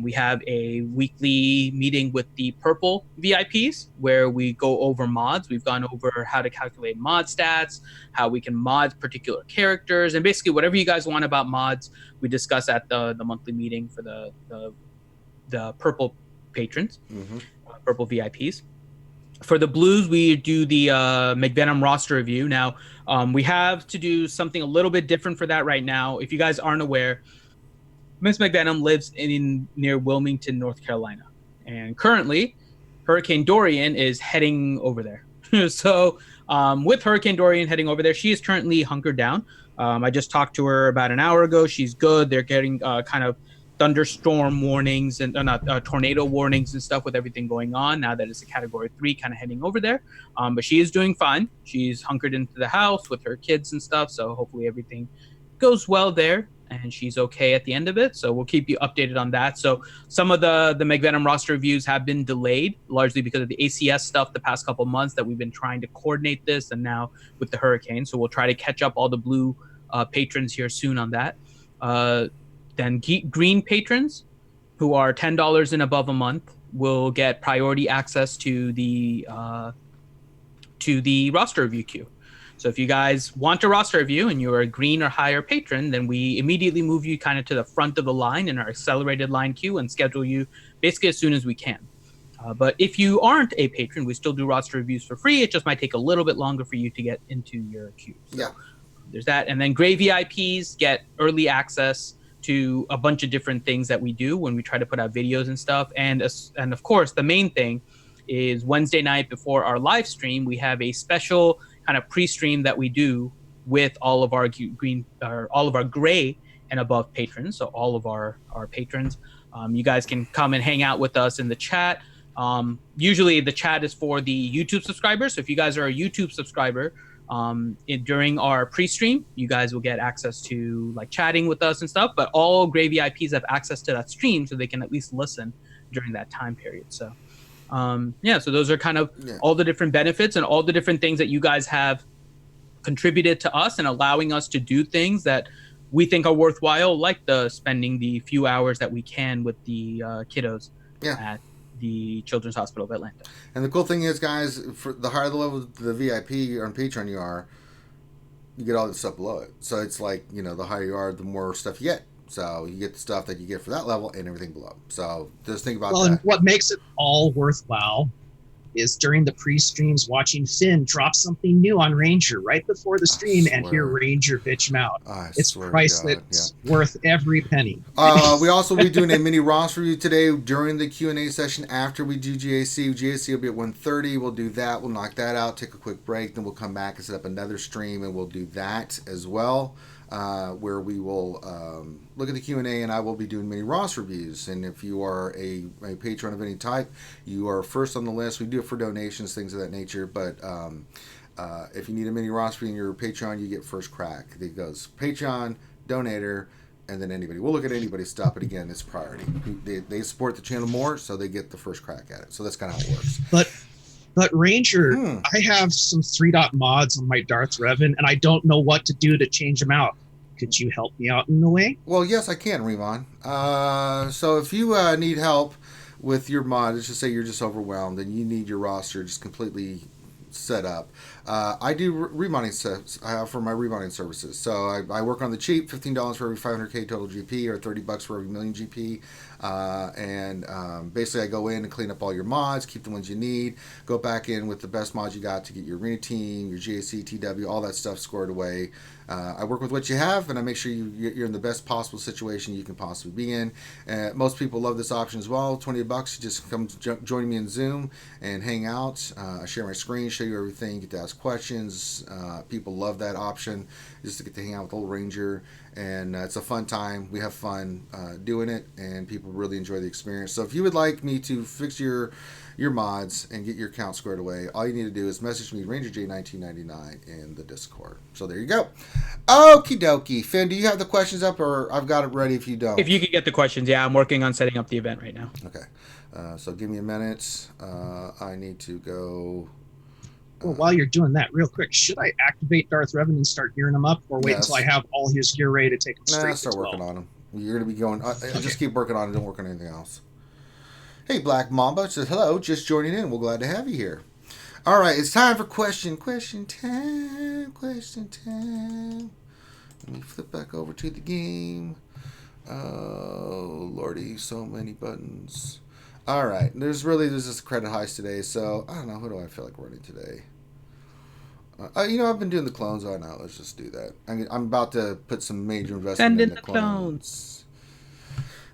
We have a weekly meeting with the purple VIPs where we go over mods. We've gone over how to calculate mod stats, how we can mod particular characters, and basically whatever you guys want about mods, we discuss at the monthly meeting for the purple patrons, purple VIPs. For the blues, we do the McVenom roster review. Now, we have to do something a little bit different for that right now. If you guys aren't aware, Miss McVenom lives near Wilmington, North Carolina. And currently, Hurricane Dorian is heading over there. So with Hurricane Dorian heading over there, she is currently hunkered down. I just talked to her about an hour ago. She's good. They're getting kind of thunderstorm warnings and tornado warnings and stuff with everything going on now that it's a category 3 kind of heading over there. But she is doing fine. She's hunkered into the house with her kids and stuff. So hopefully everything goes well there and she's okay at the end of it. So we'll keep you updated on that. So some of the McVenom roster reviews have been delayed largely because of the ACS stuff the past couple months that we've been trying to coordinate this, and now with the hurricane. So we'll try to catch up all the blue patrons here soon on that. Then green patrons who are $10 and above a month will get priority access to the roster review queue. So if you guys want a roster review and you're a green or higher patron, then we immediately move you kind of to the front of the line in our accelerated line queue and schedule you basically as soon as we can. But if you aren't a patron, we still do roster reviews for free. It just might take a little bit longer for you to get into your queue. So yeah. There's that. And then gray VIPs get early access to a bunch of different things that we do when we try to put out videos and stuff. And of course, the main thing is Wednesday night before our live stream, we have a special kind of pre-stream that we do with all of our green or all of our gray and above patrons. So all of our patrons, you guys can come and hang out with us in the chat. Usually the chat is for the YouTube subscribers. So if you guys are a YouTube subscriber, during our pre-stream, you guys will get access to like chatting with us and stuff, but all gray VIPs have access to that stream so they can at least listen during that time period. So so those are kind of all the different benefits and all the different things that you guys have contributed to us and allowing us to do things that we think are worthwhile, like spending the few hours that we can with the kiddos at the Children's Hospital of Atlanta. And the cool thing is, guys, for the higher the level of the VIP on Patreon you are, you get all the stuff below it. So it's like, the higher you are, the more stuff you get. So you get the stuff that you get for that level and everything below. So just think about that. And what makes it all worthwhile is during the pre-streams watching Finn drop something new on Ranger right before the stream and hear Ranger bitch him out. It's priceless, worth every penny. We also will be doing a mini roster review today during the Q&A session after we do GAC. GAC will be at 1:30. We'll do that. We'll knock that out, take a quick break, then we'll come back and set up another stream, and we'll do that as well. Where we will look at the Q&A, and I will be doing mini roster reviews. And if you are a patron of any type, you are first on the list. We do it for donations, things of that nature. But if you need a mini roster review in your Patreon, you get first crack. It goes Patreon, donator, and then anybody. We'll look at anybody's stuff, but again, it's priority. They support the channel more, so they get the first crack at it. So that's kind of how it works. But But Ranger, I have some 3-dot mods on my Darth Revan, and I don't know what to do to change them out. Could you help me out in a way? Well, yes, I can, Remon. So if you need help with your mod, let's just say you're just overwhelmed and you need your roster just completely set up. I do remodding for my remodding services. So I work on the cheap, $15 for every 500k total GP, or $30 for every million GP. Basically I go in and clean up all your mods, keep the ones you need, go back in with the best mods you got to get your arena team, your GAC, TW, all that stuff scored away. I work with what you have, and I make sure you're in the best possible situation you can possibly be in. Most people love this option as well. $20, you just come join me in Zoom and hang out. I share my screen, show you everything, get to ask questions. People love that option, just to get to hang out with Old Ranger, and it's a fun time. We have fun doing it, and people really enjoy the experience. So if you would like me to fix your mods and get your account squared away, all you need to do is message me, RangerJ1999, in the Discord. So there you go. Okie dokie. Finn, do you have the questions up, or I've got it ready if you don't? If you could get the questions, yeah, I'm working on setting up the event right now. Okay. So give me a minute. I need to go... Well, while you're doing that, real quick, should I activate Darth Revan and start gearing him up, or wait until I have all his gear ready to take him straight start working on him. You're going to be going... Just keep working on it. Don't work on anything else. Hey, Black Mamba says, hello, just joining in. We're glad to have you here. All right, it's time for question time. Let me flip back over to the game. Oh, Lordy, so many buttons. All right, there's this credit heist today, so I don't know, who do I feel like running today? I've been doing the clones. Oh, no, let's just do that. I'm about to put some major investment in the clones.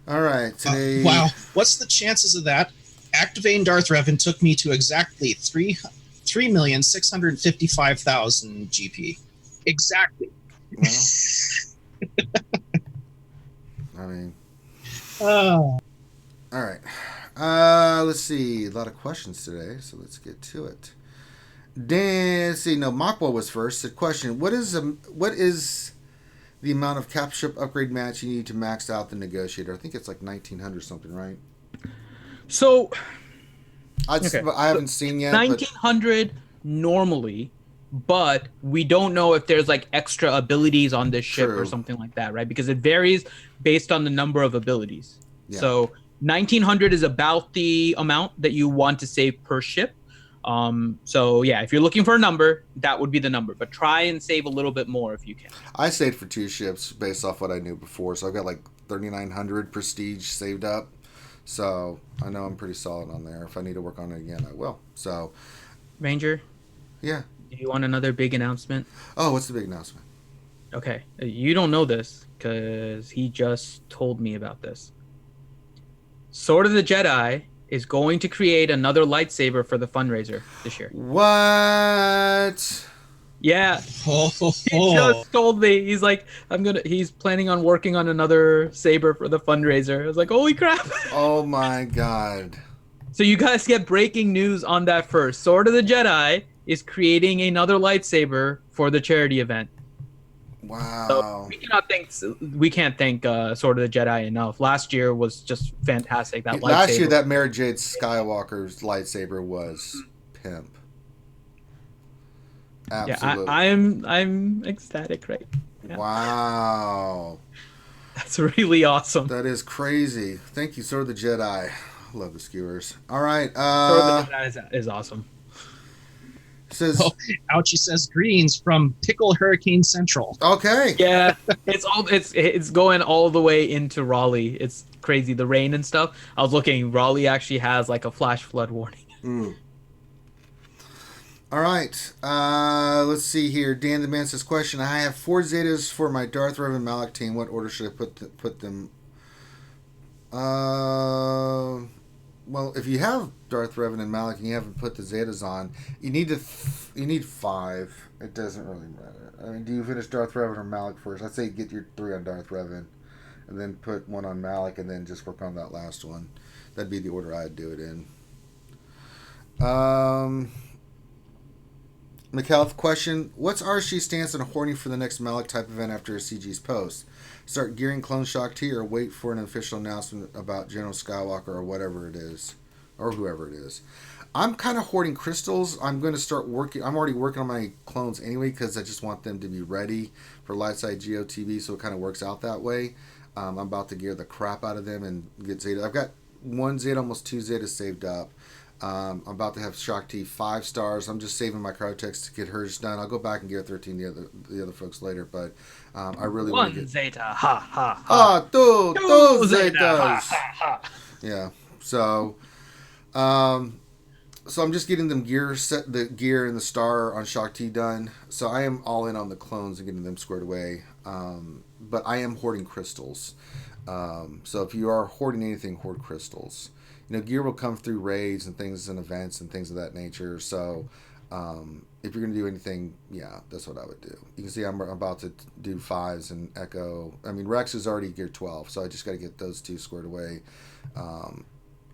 All right, today... wow, what's the chances of that? Activating Darth Revan took me to exactly 3,655,000 GP. Exactly. Well, I mean... Oh. All right. Let's see. A lot of questions today, so let's get to it. Makwa was first. The question: What is the amount of cap ship upgrade match you need to max out the negotiator? I think it's like 1,900 something, right? So, I haven't seen yet. 1,900 normally, but we don't know if there's like extra abilities on this ship or something like that, right? Because it varies based on the number of abilities. Yeah. So 1,900 is about the amount that you want to save per ship. So yeah, if you're looking for a number, that would be the number, but try and save a little bit more if you can. I saved for 2 ships based off what I knew before, so I've got like 3,900 prestige saved up, so I know I'm pretty solid on there. If I need to work on it again, I will. So Ranger, yeah, do you want another big announcement? Oh, what's the big announcement? Okay, you don't know this because he just told me about this. Sword of the Jedi is going to create another lightsaber for the fundraiser this year. What? Yeah. He just told me. He's like, he's planning on working on another saber for the fundraiser. I was like, holy crap. Oh my God. So you guys get breaking news on that first. Sword of the Jedi is creating another lightsaber for the charity event. Wow. So we can't thank Sword of the Jedi enough. Last year was just fantastic. Last year, that Mara Jade Skywalker's lightsaber was pimp. Absolutely. Yeah, I'm ecstatic right now. Wow. That's really awesome. That is crazy. Thank you, Sword of the Jedi. Love the skewers. All right. Sword of the Jedi is awesome. Says, Ouchie says greetings from Pickle Hurricane Central. Okay. Yeah, it's going all the way into Raleigh. It's crazy, the rain and stuff. I was looking. Raleigh actually has like a flash flood warning. All right. Let's see here. Dan the Man says, question: I have 4 Zetas for my Darth Revan Malak team. What order should I put them? Well, if you have Darth Revan and Malak and you haven't put the Zetas on, you need 5. It doesn't really matter. I mean, do you finish Darth Revan or Malak first? I'd say get your 3 on Darth Revan, and then put 1 on Malak, and then just work on that last one. That'd be the order I'd do it in. McHealth question: What's RSG's stance on horny for the next Malak type event after a CG's post? Start gearing Clone Shock T, or wait for an official announcement about General Skywalker or whatever it is, or whoever it is. I'm kind of hoarding crystals. I'm going to start working. I'm already working on my clones anyway because I just want them to be ready for Lightside GOTV, so it kind of works out that way. I'm about to gear the crap out of them and get Zeta. I've got 1 Zeta, almost 2 Zetas saved up. I'm about to have Shock T 5 stars. I'm just saving my Cryotex to get hers done. I'll go back and gear 13 the other folks later, but I really want to get... 1 Zeta, ha ha ha. Ah, two Zeta, Zetas! ha ha ha. Yeah, so... So I'm just getting them the gear and the star on Shock T done. So I am all in on the clones and getting them squared away. But I am hoarding crystals. So if you are hoarding anything, hoard crystals. Gear will come through raids and things and events and things of that nature. So if you're going to do anything, yeah, that's what I would do. You can see I'm about to do 5s and Echo. I mean, Rex is already gear 12, so I just got to get those 2 squared away.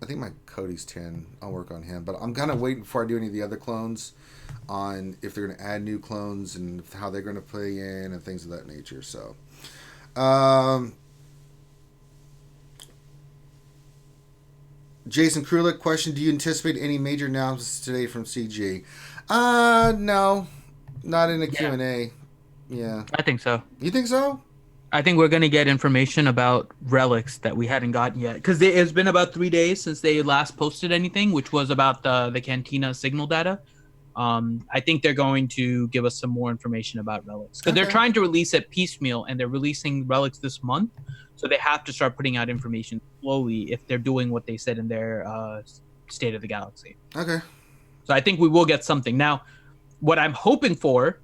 I think my Cody's 10. I'll work on him. But I'm kind of waiting before I do any of the other clones on if they're going to add new clones and how they're going to play in and things of that nature. So, Jason Krulik, question, do you anticipate any major announcements today from CG? No. Not in a Q&A. Yeah. I think so. You think so? I think we're going to get information about relics that we hadn't gotten yet. Because it's been about 3 days since they last posted anything, which was about the Cantina signal data. I think they're going to give us some more information about relics. Because they're trying to release it piecemeal, and they're releasing relics this month. So they have to start putting out information slowly if they're doing what they said in their State of the Galaxy. Okay. So I think we will get something. Now, what I'm hoping for,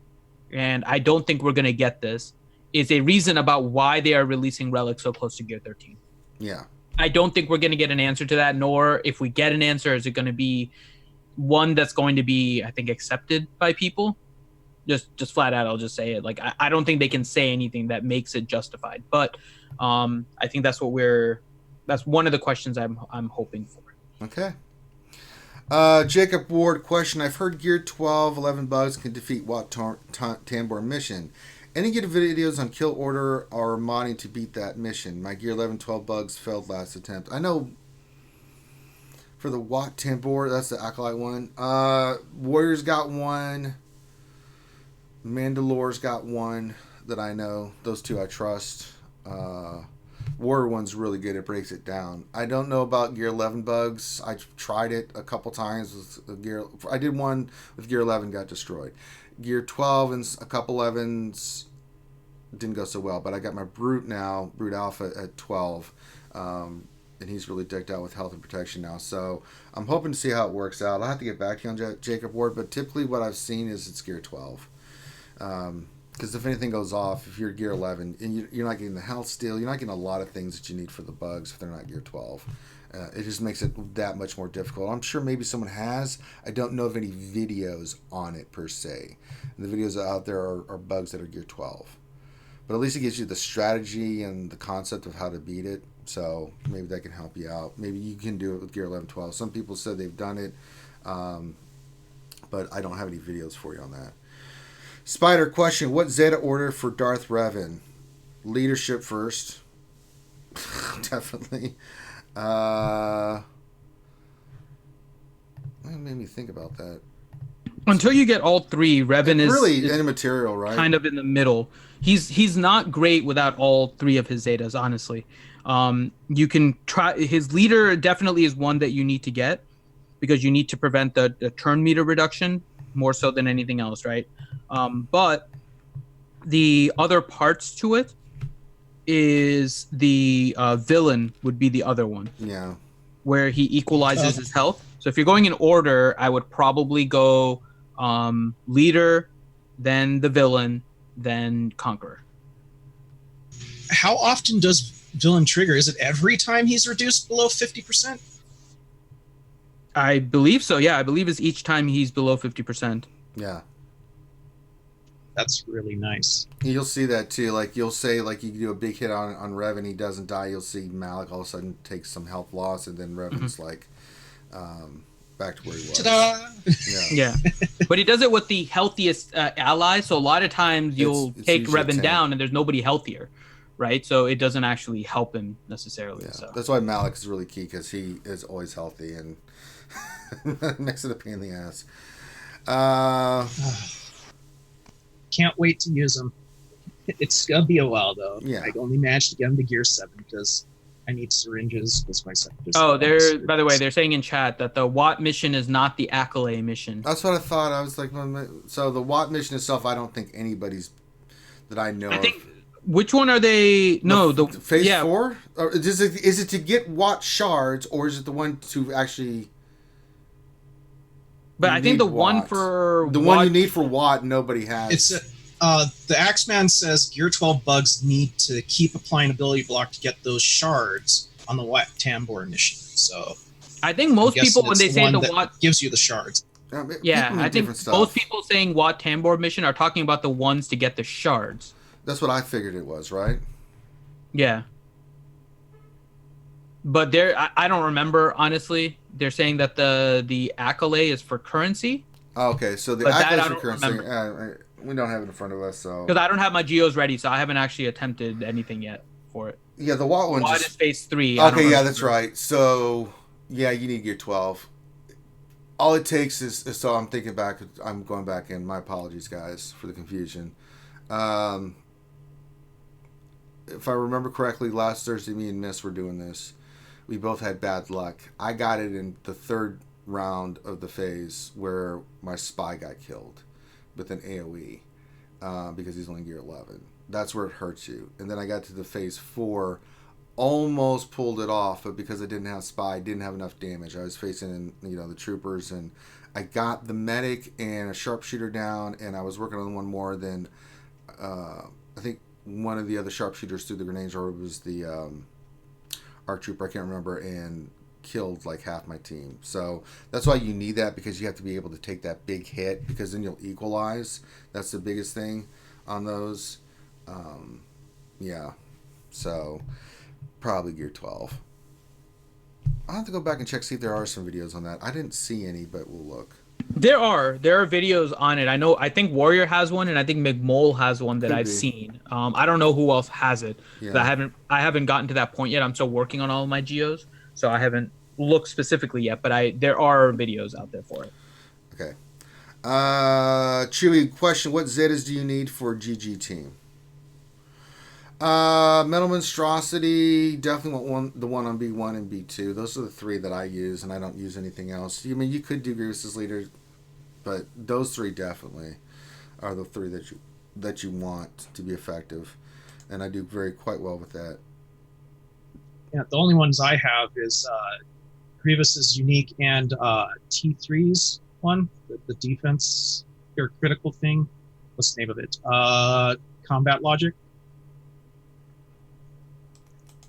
and I don't think we're going to get this, is a reason about why they are releasing relics so close to Gear 13. Yeah. I don't think we're going to get an answer to that, nor if we get an answer, is it going to be one that's going to be, I think, accepted by people. Just flat out, I'll just say it. Like, I don't think they can say anything that makes it justified. But I think that's one of the questions I'm hoping for. Okay. Jacob Ward, question. I've heard Gear 12, 11 bugs can defeat Wat Tambor mission. Any good videos on kill order or modding to beat that mission? My Gear 11, 12 bugs failed last attempt. I know for the Wat Tambor, that's the Acolyte one. Warriors got one. Mandalore's got one that I know. Those 2 I trust. Warrior one's really good. It breaks it down. I don't know about Gear 11 bugs. I tried it a couple times with Gear. I did one with Gear 11, got destroyed. Gear 12 and a couple 11s didn't go so well, but I got my Brute now, Brute Alpha at 12, and he's really decked out with health and protection now. So I'm hoping to see how it works out. I'll have to get back to you on Jacob Ward, but typically what I've seen is it's Gear 12. Because if anything goes off, if you're Gear 11, and you're not getting the health steal, you're not getting a lot of things that you need for the bugs if they're not Gear 12. It just makes it that much more difficult. I'm sure maybe someone has. I don't know of any videos on it per se. And the videos out there are bugs that are Gear 12. But at least it gives you the strategy and the concept of how to beat it. So maybe that can help you out. Maybe you can do it with Gear 11, 12. Some people said they've done it. But I don't have any videos for you on that. Spider, question. What Zeta order for Darth Revan? Leadership first. Definitely. That made me think about that. Until you get all 3, Revan is really immaterial, right? Kind of in the middle. He's not great without all 3 of his Zetas, honestly. You can try. His leader definitely is one that you need to get because you need to prevent the turn meter reduction more so than anything else, right? But the other parts to it is the villain would be the other one. Yeah. Where he equalizes his health. So if you're going in order, I would probably go leader, then the villain, then conqueror. How often does villain trigger? Is it every time he's reduced below 50%? I believe so. Yeah, I believe it's each time he's below 50%. Yeah. That's really nice. You'll see that too. Like you'll say, like you do a big hit on Revan, he doesn't die. You'll see Malik all of a sudden takes some health loss, and then Revan's like back to where he was. Ta-da! Yeah. But he does it with the healthiest allies. So a lot of times you'll take Revan down, and there's nobody healthier, right? So it doesn't actually help him necessarily. Yeah. So That's why Malik is really key because he is always healthy, and Makes it a pain in the ass. Can't wait to use them. It's gonna be a while though. Yeah. I only managed to get them to Gear 7 because I need syringes. That's my second. Oh, by the way, they're saying in chat that the Watt mission is not the Accolade mission. That's what I thought. I was like, so the Watt mission itself, I don't think anybody's that I know. Which one are they? No, the phase 4. Or is it to get Watt shards, or is it the one to actually? But I think the one for the Watt, one you need for Watt, nobody has. It's the Axeman says Gear 12 bugs need to keep applying ability block to get those shards on the Watt Tambor mission. So I think most people, when they say the Watt, gives you the shards. I think most people saying Watt Tambor mission are talking about the ones to get the shards. That's what I figured it was, right? Yeah. But I don't remember, honestly. They're saying that the Accolade is for currency. Oh, okay, so the Accolade is for currency. We don't have it in front of us, so... Because I don't have my geos ready, so I haven't actually attempted anything yet for it. Yeah, the Watt one Watt is phase 3. Okay, yeah, that's right. So, yeah, you need Gear 12. All it takes is... So I'm thinking back... I'm going back in. My apologies, guys, for the confusion. If I remember correctly, last Thursday, me and Miss were doing this. We both had bad luck. I got it in the 3rd round of the phase where my spy got killed with an AoE because he's only Gear 11. That's where it hurts you. And then I got to the phase 4, almost pulled it off, but because I didn't have spy, didn't have enough damage. I was facing, the troopers, and I got the medic and a sharpshooter down, and I was working on one more than I think one of the other sharpshooters threw the grenades, or it was the ARC trooper, I can't remember, and killed like half my team. So that's why you need that, because you have to be able to take that big hit, because then you'll equalize. That's the biggest thing on those. Yeah, so probably Gear 12. I'll have to go back and check, see if there are some videos on that. I didn't see any, but we'll look. There are videos on it. I think Warrior has one, and I think McMole has one that I've seen. I don't know who else has it. Yeah. I haven't gotten to that point yet. I'm still working on all of my geos, so I haven't looked specifically yet. But there are videos out there for it. Okay. Chewy question: what Zetas do you need for GG team? Metal Monstrosity, definitely want the one on B1 and B2. Those are the 3 that I use, and I don't use anything else. I mean, you could do Grievous' Leader, but those 3 definitely are the 3 that you want to be effective, and I do quite well with that. Yeah, the only ones I have is Grievous's unique and T3's one, the defense or critical thing. What's the name of it? Combat Logic.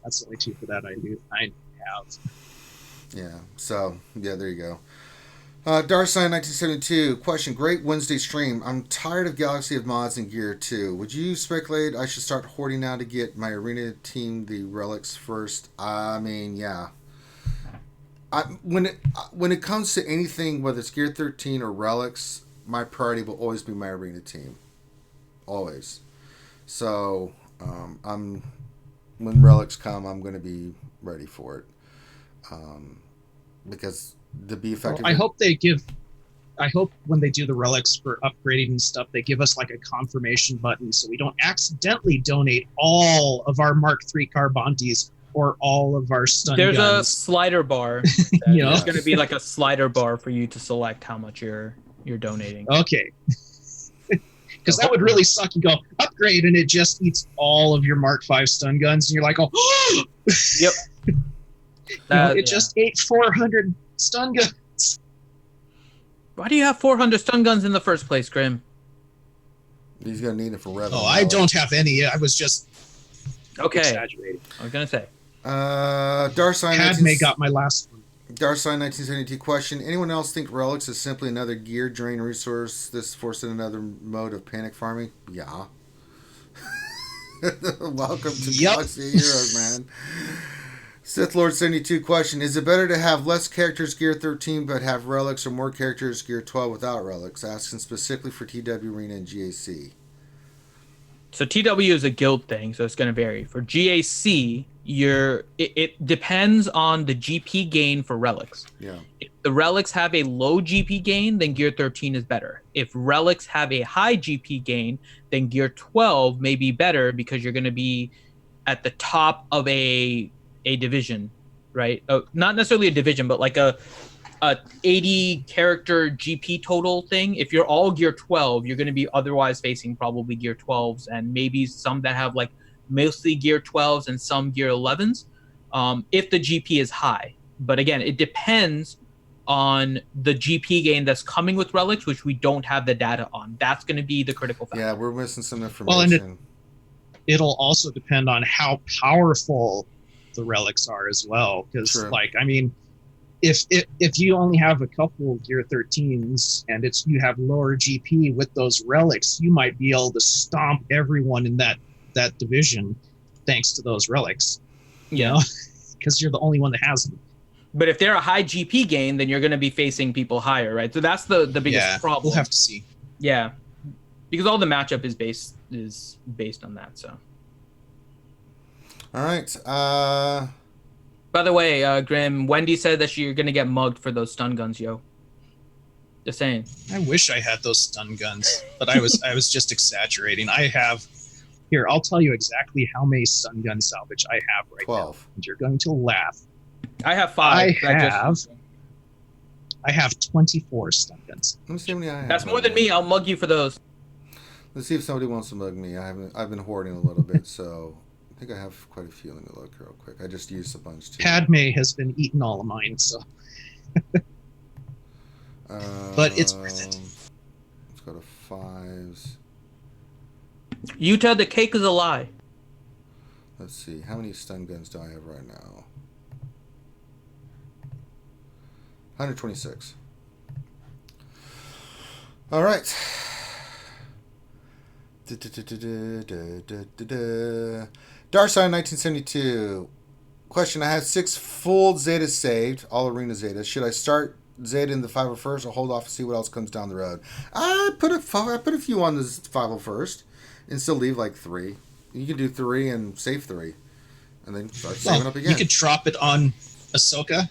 That's the only 2 for that I have. Yeah, so, yeah, there you go. Darsign 1972, question, great Wednesday stream. I'm tired of Galaxy of Mods and Gear 2. Would you speculate I should start hoarding now to get my arena team the relics first? I mean, yeah. When it comes to anything, whether it's Gear 13 or relics, my priority will always be my arena team. Always. So, when relics come, I'm going to be ready for it. Because to be effective... Well, I hope when they do the relics for upgrading and stuff, they give us like a confirmation button so we don't accidentally donate all of our Mark III Carbantes or all of our stun guns. There's a slider bar. There's going to be like a slider bar for you to select how much you're donating. Okay. Because that would really suck. You go upgrade and it just eats all of your Mark V stun guns, and you're like, oh, yep. It just ate 400 stun guns. Why do you have 400 stun guns in the first place, Grim? He's gonna need it for revenue. Oh, I don't have any. I was just exaggerating. I was gonna say. Padme got my last one. Darsign 1972 question: anyone else think relics is simply another gear drain resource? This forcing another mode of panic farming? Yeah. Welcome to Galaxy of Heroes, man. Sith Lord 72 question: is it better to have less characters Gear 13 but have relics, or more characters Gear 12 without relics? Asking specifically for TW Arena and GAC. So TW is a guild thing, so it's going to vary. For GAC, it depends on the GP gain for relics. Yeah. the relics have a low GP gain, then Gear 13 is better. If relics have a high GP gain, then Gear 12 may be better because you're going to be at the top of a division, right? Not necessarily a division, but like a 80 character GP total thing. If you're all Gear 12, you're going to be otherwise facing probably Gear 12s and maybe some that have like mostly Gear 12s and some Gear 11s, if the GP is high. But again, it depends on the GP gain that's coming with relics, which we don't have the data on. That's going to be the critical factor. Yeah, we're missing some information. Well, and it'll also depend on how powerful the relics are as well. Because, like, I mean, if you only have a couple Gear 13s and you have lower GP with those relics, you might be able to stomp everyone in that division thanks to those relics. You know, because you're the only one that has them. But if they're a high GP gain, then you're going to be facing people higher, right? So that's the biggest problem. We'll have to see. Yeah, because all the matchup is based on that. So. All right. By the way, Grim, Wendy said that you're going to get mugged for those stun guns, yo. Just saying. I wish I had those stun guns, but I was just exaggerating. I have. Here, I'll tell you exactly how many stun gun salvage I have right 12. now. And you're going to laugh. I have 5. I have 24 stun guns. Let me see how many I have. That's more than me. I'll mug you for those. Let's see if somebody wants to mug me. I've been hoarding a little bit, so I think I have quite a few. Let me look real quick. I just used a bunch too. Padme has been eating all of mine, so. But it's worth it. Let's go to 5s. Utah, the cake is a lie. Let's see. How many stun guns do I have right now? 126. All right. Darkseid 1972. Question: I have 6 full Zetas saved, all arena Zetas. Should I start Zeta in the 501st or hold off and see what else comes down the road? I put a few on the 501st and still leave like 3. You can do 3 and save 3, and then start saving up again. You could drop it on Ahsoka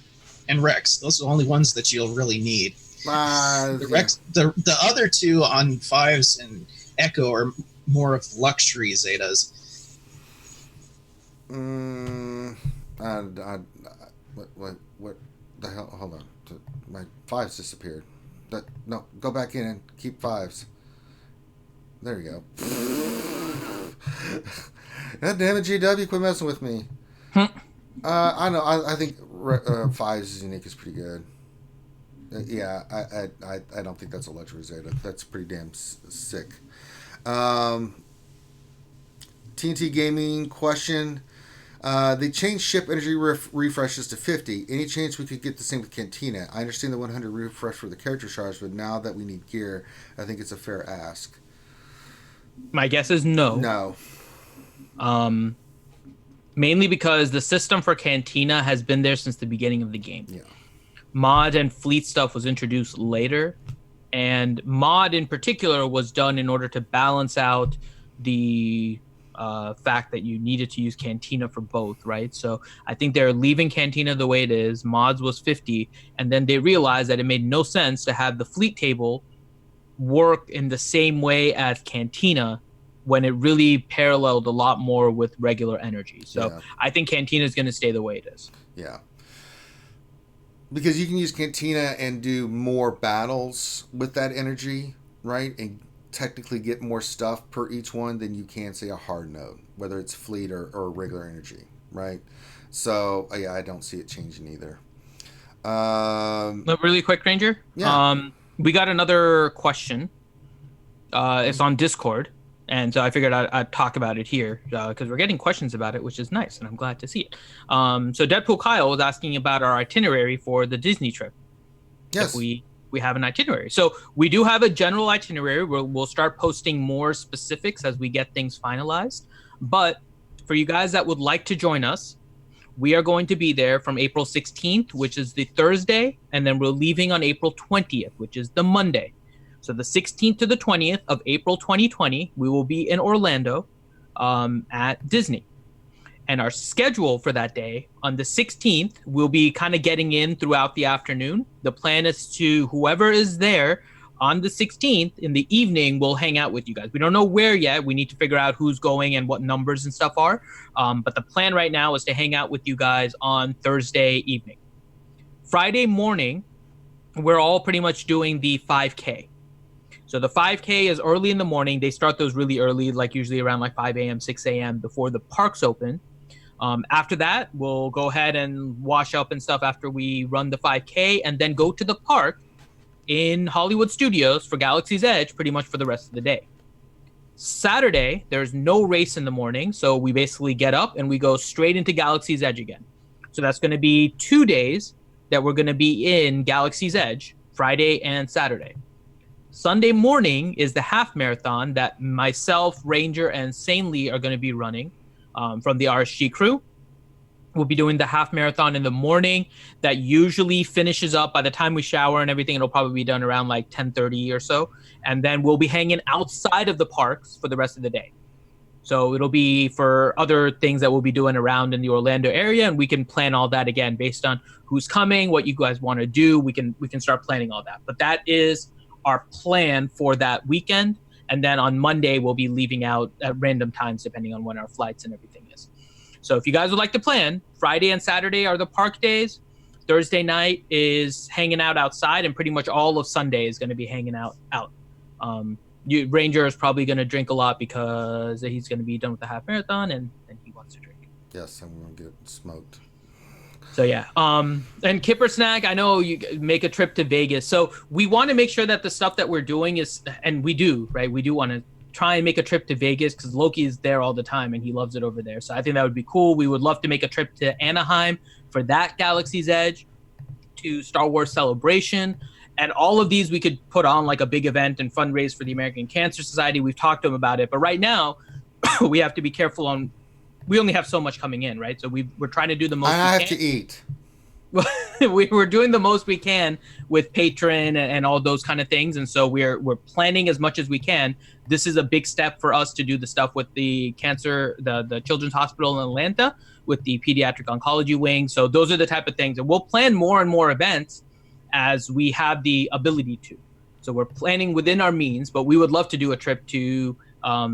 and Rex. Those are the only ones that you'll really need. Rex, the other 2 on 5s and Echo are more of luxury Zetas. What the hell? Hold on. My 5s disappeared. No, go back in and keep 5s. There you go. God damn it, GW, quit messing with me. I know. I think 5s unique is pretty good. Yeah, I don't think that's a luxury Zeta. That's pretty damn sick. TNT Gaming question. They changed ship energy refreshes to 50. Any chance we could get the same with Cantina? I understand the 100 refresh for the character charge, but now that we need gear, I think it's a fair ask. My guess is no. No. Mainly because the system for Cantina has been there since the beginning of the game. Yeah. Mod and fleet stuff was introduced later, and mod in particular was done in order to balance out the fact that you needed to use Cantina for both, right? So I think they're leaving Cantina the way it is. Mods was 50, and then they realized that it made no sense to have the fleet table work in the same way as Cantina when it really paralleled a lot more with regular energy. So yeah. I think Cantina is going to stay the way it is. Yeah. Because you can use Cantina and do more battles with that energy, right? And technically get more stuff per each one than you can, say, a hard node, whether it's fleet or regular energy, right? So, yeah, I don't see it changing either. Really quick, Ranger? Yeah. We got another question. It's on Discord. And so I figured I'd talk about it here because we're getting questions about it, which is nice, and I'm glad to see it. So Deadpool Kyle was asking about our itinerary for the Disney trip. Yes. If we have an itinerary. So we do have a general itinerary. We'll start posting more specifics as we get things finalized. But for you guys that would like to join us, we are going to be there from April 16th, which is the Thursday, and then we're leaving on April 20th, which is the Monday. So the 16th to the 20th of April 2020, we will be in Orlando at Disney. And our schedule for that day, on the 16th, we'll be kind of getting in throughout the afternoon. The plan is to, whoever is there on the 16th in the evening, we'll hang out with you guys. We don't know where yet. We need to figure out who's going and what numbers and stuff are. But the plan right now is to hang out with you guys on Thursday evening. Friday morning, we're all pretty much doing the 5K. So the 5K is early in the morning. They start those really early, like usually around like 5 a.m., 6 a.m. before the parks open. After that, we'll go ahead and wash up and stuff after we run the 5K and then go to the park in Hollywood Studios for Galaxy's Edge pretty much for the rest of the day. Saturday, there's no race in the morning, so we basically get up and we go straight into Galaxy's Edge again. So that's going to be 2 days that we're going to be in Galaxy's Edge, Friday and Saturday. Sunday morning is the half marathon that myself, Ranger, and Sanely are going to be running. From the RSG crew. We'll be doing the half marathon in the morning. That usually finishes up by the time we shower and everything. It'll probably be done around like 10:30 or so. And then we'll be hanging outside of the parks for the rest of the day. So it'll be for other things that we'll be doing around in the Orlando area. And we can plan all that again based on who's coming, what you guys want to do. We can start planning all that. But that is our plan for that weekend. And then on Monday, we'll be leaving out at random times, depending on when our flights and everything is. So if you guys would like to plan, Friday and Saturday are the park days. Thursday night is hanging out outside, and pretty much all of Sunday is going to be hanging out. Ranger is probably going to drink a lot because he's going to be done with the half marathon, and he wants to drink. Yes, I'm going to get smoked. So yeah, and Kipper Snack, I know you make a trip to Vegas. So we want to make sure that the stuff that we're doing is, and we do, right? We do want to try and make a trip to Vegas because Loki is there all the time and he loves it over there. So I think that would be cool. We would love to make a trip to Anaheim for that Galaxy's Edge, to Star Wars Celebration. And all of these we could put on like a big event and fundraise for the American Cancer Society. We've talked to them about it. But right now, we have to be careful on, we only have so much coming in, right? So we're trying to do the most I have to eat. We're doing the most we can with Patreon and all those kind of things. And so we're planning as much as we can. This is a big step for us to do the stuff with the cancer, the Children's Hospital in Atlanta with the pediatric oncology wing. So those are the type of things. And we'll plan more and more events as we have the ability to. So we're planning within our means, but we would love to do a trip to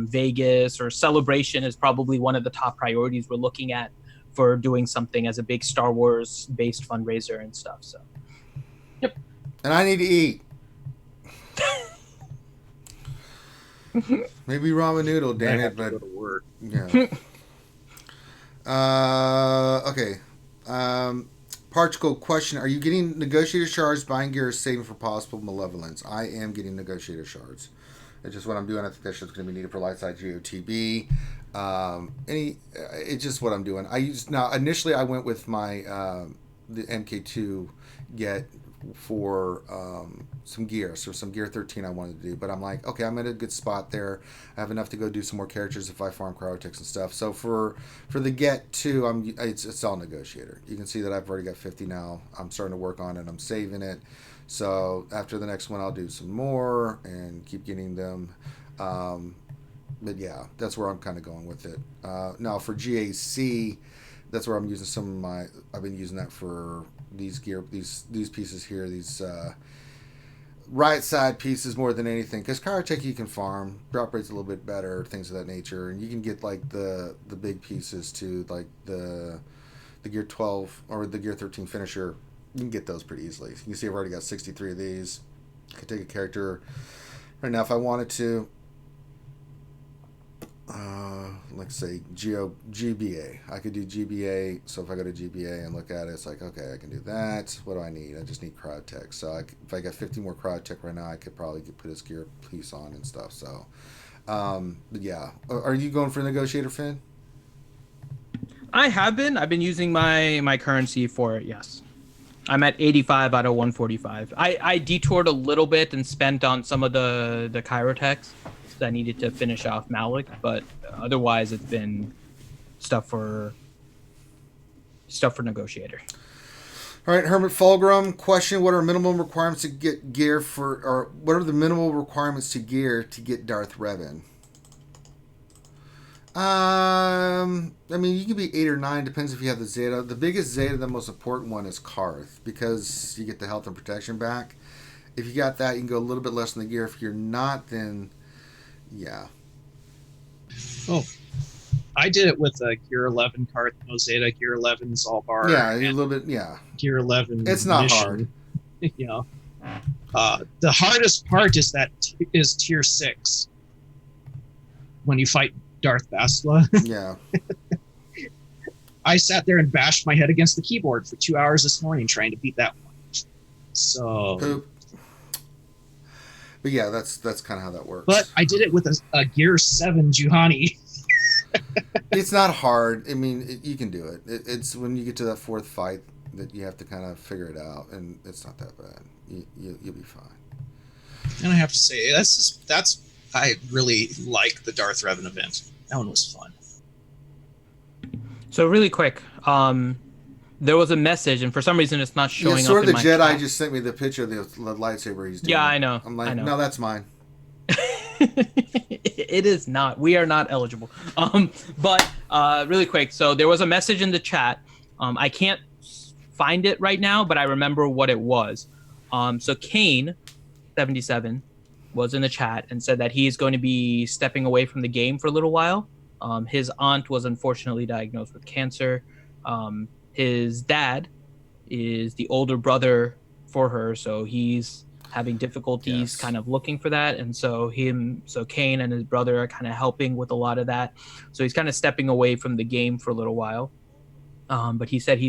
Vegas, or Celebration is probably one of the top priorities we're looking at for doing something as a big Star Wars based fundraiser and stuff. So, yep. And I need to eat. Maybe ramen noodle, damn it, but yeah. Okay. Particle question: are you getting negotiator shards, buying gear, or saving for possible malevolence? I am getting negotiator shards. It's just what I'm doing. I think that shit's going to be needed for Lightside GOTB. It's just what I'm doing. Initially I went with my the MK2 get for some gear. So some gear 13 I wanted to do, but I'm like, okay, I'm at a good spot there. I have enough to go do some more characters if I farm cryotics and stuff. So for the get 2, it's all negotiator. You can see that I've already got 50 now. I'm starting to work on it. I'm saving it. So after the next one, I'll do some more and keep getting them. But yeah, that's where I'm kind of going with it. Now for GAC, that's where I'm using some of my. I've been using that for these gear, these pieces here, these right side pieces more than anything. Because Cryotech you can farm, drop rate's a little bit better, things of that nature, and you can get like the big pieces too, like the gear 12 or the gear 13 finisher. You can get those pretty easily. You can see I've already got 63 of these. I could take a character right now if I wanted to. Let's say GBA. I could do GBA. So if I go to GBA and look at it, it's like, okay, I can do that. What do I need? I just need Cryotech. So if I got 50 more Cryotech right now, I could probably put his gear piece on and stuff. So, but yeah. Are you going for Negotiator, Finn? I have been. I've been using my currency for it, yes. I'm at 85 out of 145. I detoured a little bit and spent on some of the Chirotechs that I needed to finish off Malik, but otherwise it's been stuff for Negotiator. All right, Hermit Fulgrim, question: what are minimum requirements to get gear what are the minimal requirements to gear to get Darth Revan? I mean, you can be 8 or 9, depends if you have the Zeta. The biggest Zeta, the most important one is Karth, because you get the health and protection back. If you got that, you can go a little bit less in the gear. If you're not, then yeah. Oh, I did it with a Gear 11 Karth, no Zeta. Gear 11 is all bar. Yeah, a little bit, yeah. Gear 11 It's not mission, hard. You know. The hardest part is tier 6. When you fight Darth Basla. Yeah. I sat there and bashed my head against the keyboard for 2 hours this morning trying to beat that one. So Poop. But yeah, that's kind of how that works. But I did it with a Gear 7 Juhani. It's not hard. I mean, you can do it. It's when you get to that 4th fight that you have to kind of figure it out, and it's not that bad. You'll be fine. And I have to say, I really like the Darth Revan event. That one was fun. So really quick, there was a message, and for some reason it's not showing up. Sword in the my Jedi chat. just sent me the picture of the lightsaber he's doing. Yeah, I know. I'm like, I know. no, that's mine. It is not. We are not eligible. But really quick, so there was a message in the chat. I can't find it right now, but I remember what it was. So Kane, 77, was in the chat and said that he is going to be stepping away from the game for a little while. His aunt was unfortunately diagnosed with cancer. His dad is the older brother for her, so he's having difficulties kind of looking for that, and so Kane and his brother are kind of helping with a lot of that. So he's kind of stepping away from the game for a little while. But he said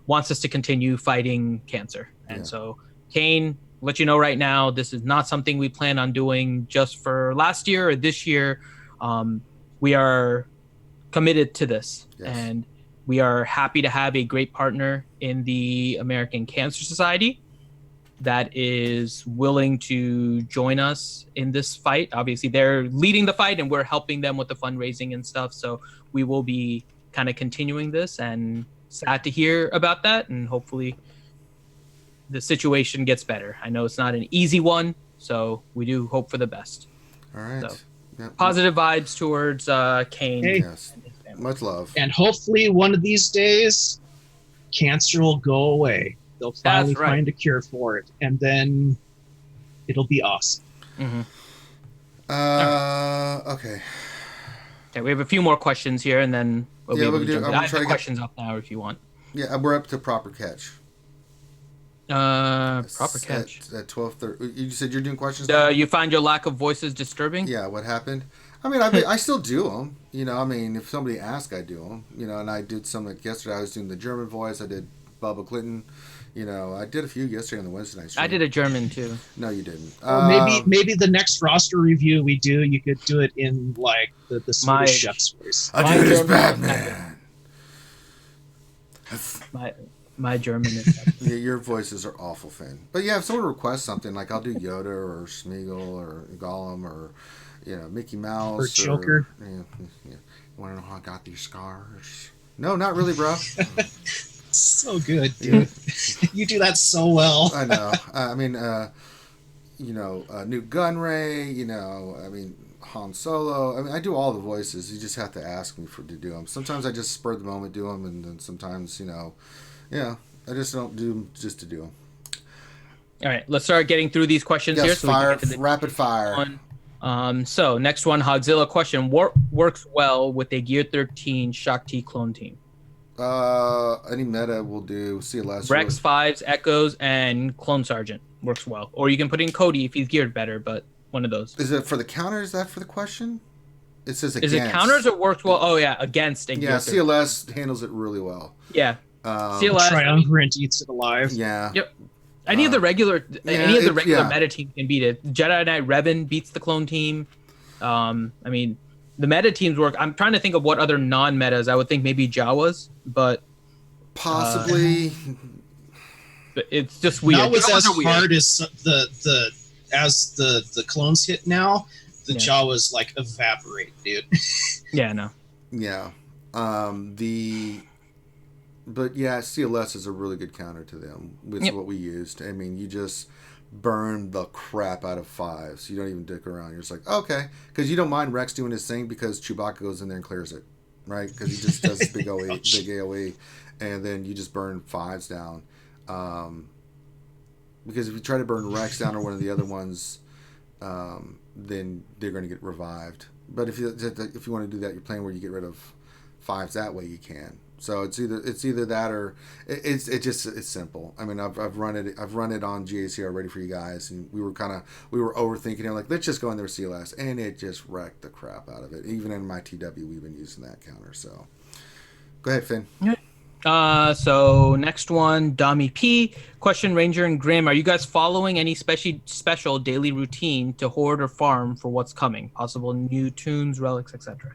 wants us to continue fighting cancer, and so Kane, let you know right now, this is not something we plan on doing just for last year or this year. We are committed to this, and we are happy to have a great partner in the American Cancer Society that is willing to join us in this fight. Obviously, they're leading the fight, and we're helping them with the fundraising and stuff. So we will be kind of continuing this, and sad to hear about that, and hopefully the situation gets better. I know it's not an easy one, so we do hope for the best. All right. So, positive vibes towards Kane. Hey. Yes. Much love. And hopefully one of these days, cancer will go away. They'll finally find a cure for it, and then it'll be awesome. Mm-hmm. Okay. Okay, we have a few more questions here, and then we'll be able to jump in. I have the questions up now if you want. Yeah, we're up to proper catch. Proper catch. At 12:30. You said you're doing questions? You find your lack of voices disturbing? Yeah, what happened? I mean, I still do them. You know, I mean, if somebody asks, I do them. You know, and I did some like yesterday. I was doing the German voice. I did Bubba Clinton. You know, I did a few yesterday on the Wednesday night stream. I did a German too. No, you didn't. Maybe the next roster review we do, you could do it in like the Swedish chef's voice. I do it as Batman. My German is yeah, your voices are awful, Finn. But yeah, if someone requests something, like I'll do Yoda or Smeagol or Gollum or Mickey Mouse or Joker. You want to know how I got these scars? No, not really, bro. So good, dude. You do that so well. I know. I mean, Newt Gunray. I mean, Han Solo. I mean, I do all the voices. You just have to ask me to do them. Sometimes I just spur the moment do them, and then sometimes I just don't do them just to do them. All right, let's start getting through these questions here. So fire, rapid fire. So next one, Hogzilla question: what works well with a Gear 13 Shakti clone team? Any meta will do. CLS. Rex 5s, Echoes, and Clone Sergeant works well. Or you can put in Cody if he's geared better, but one of those. Is it for the counter? Is that for the question? It says against. Is it counters or works well? Oh yeah, against. Yeah, CLS handles it really well. Yeah. CLS Triumvirate eats it alive. Yeah. Yep. Any of the regular meta teams can beat it. Jedi Knight Revan beats the clone team. I mean, the meta teams work. I'm trying to think of what other non-metas. I would think maybe Jawas, but possibly. But it's just weird. Not with as hard as the clones hit now. The Jawas like evaporate, dude. Yeah, no. Yeah. But yeah, CLS is a really good counter to them. It's what we used. I mean, you just burn the crap out of 5s. You don't even dick around. You're just like, okay, because you don't mind Rex doing his thing because Chewbacca goes in there and clears it, right? Because he just does this big AOE, and then you just burn 5s down. Because if you try to burn Rex down or one of the other ones, then they're going to get revived. But if you want to do that, you're playing where you get rid of 5s that way, you can. So it's either that or it's simple. I mean, I've run it on GAC already for you guys, and we were overthinking it. Like, let's just go in there with CLS, and it just wrecked the crap out of it. Even in my TW, we've been using that counter. So go ahead, Finn. So next one, Dami P. Question, Ranger and Grim, are you guys following any special daily routine to hoard or farm for what's coming? Possible new tunes, relics, etc.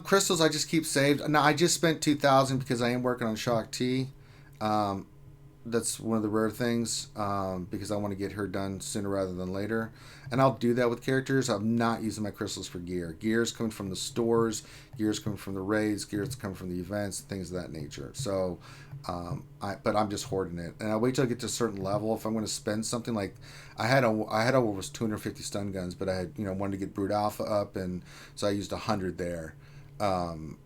Crystals I just keep saved. Now I just spent 2,000 because I am working on Shock T. That's one of the rare things, because I want to get her done sooner rather than later. And I'll do that with characters. I'm not using my crystals for gear. Gear's coming from the stores, gear's coming from the raids, gear's coming from the events, things of that nature. So, but I'm just hoarding it. And I wait till I get to a certain level. If I'm going to spend something, like I had over 250 stun guns, but I had, wanted to get Brute Alpha up, and so I used 100 there, to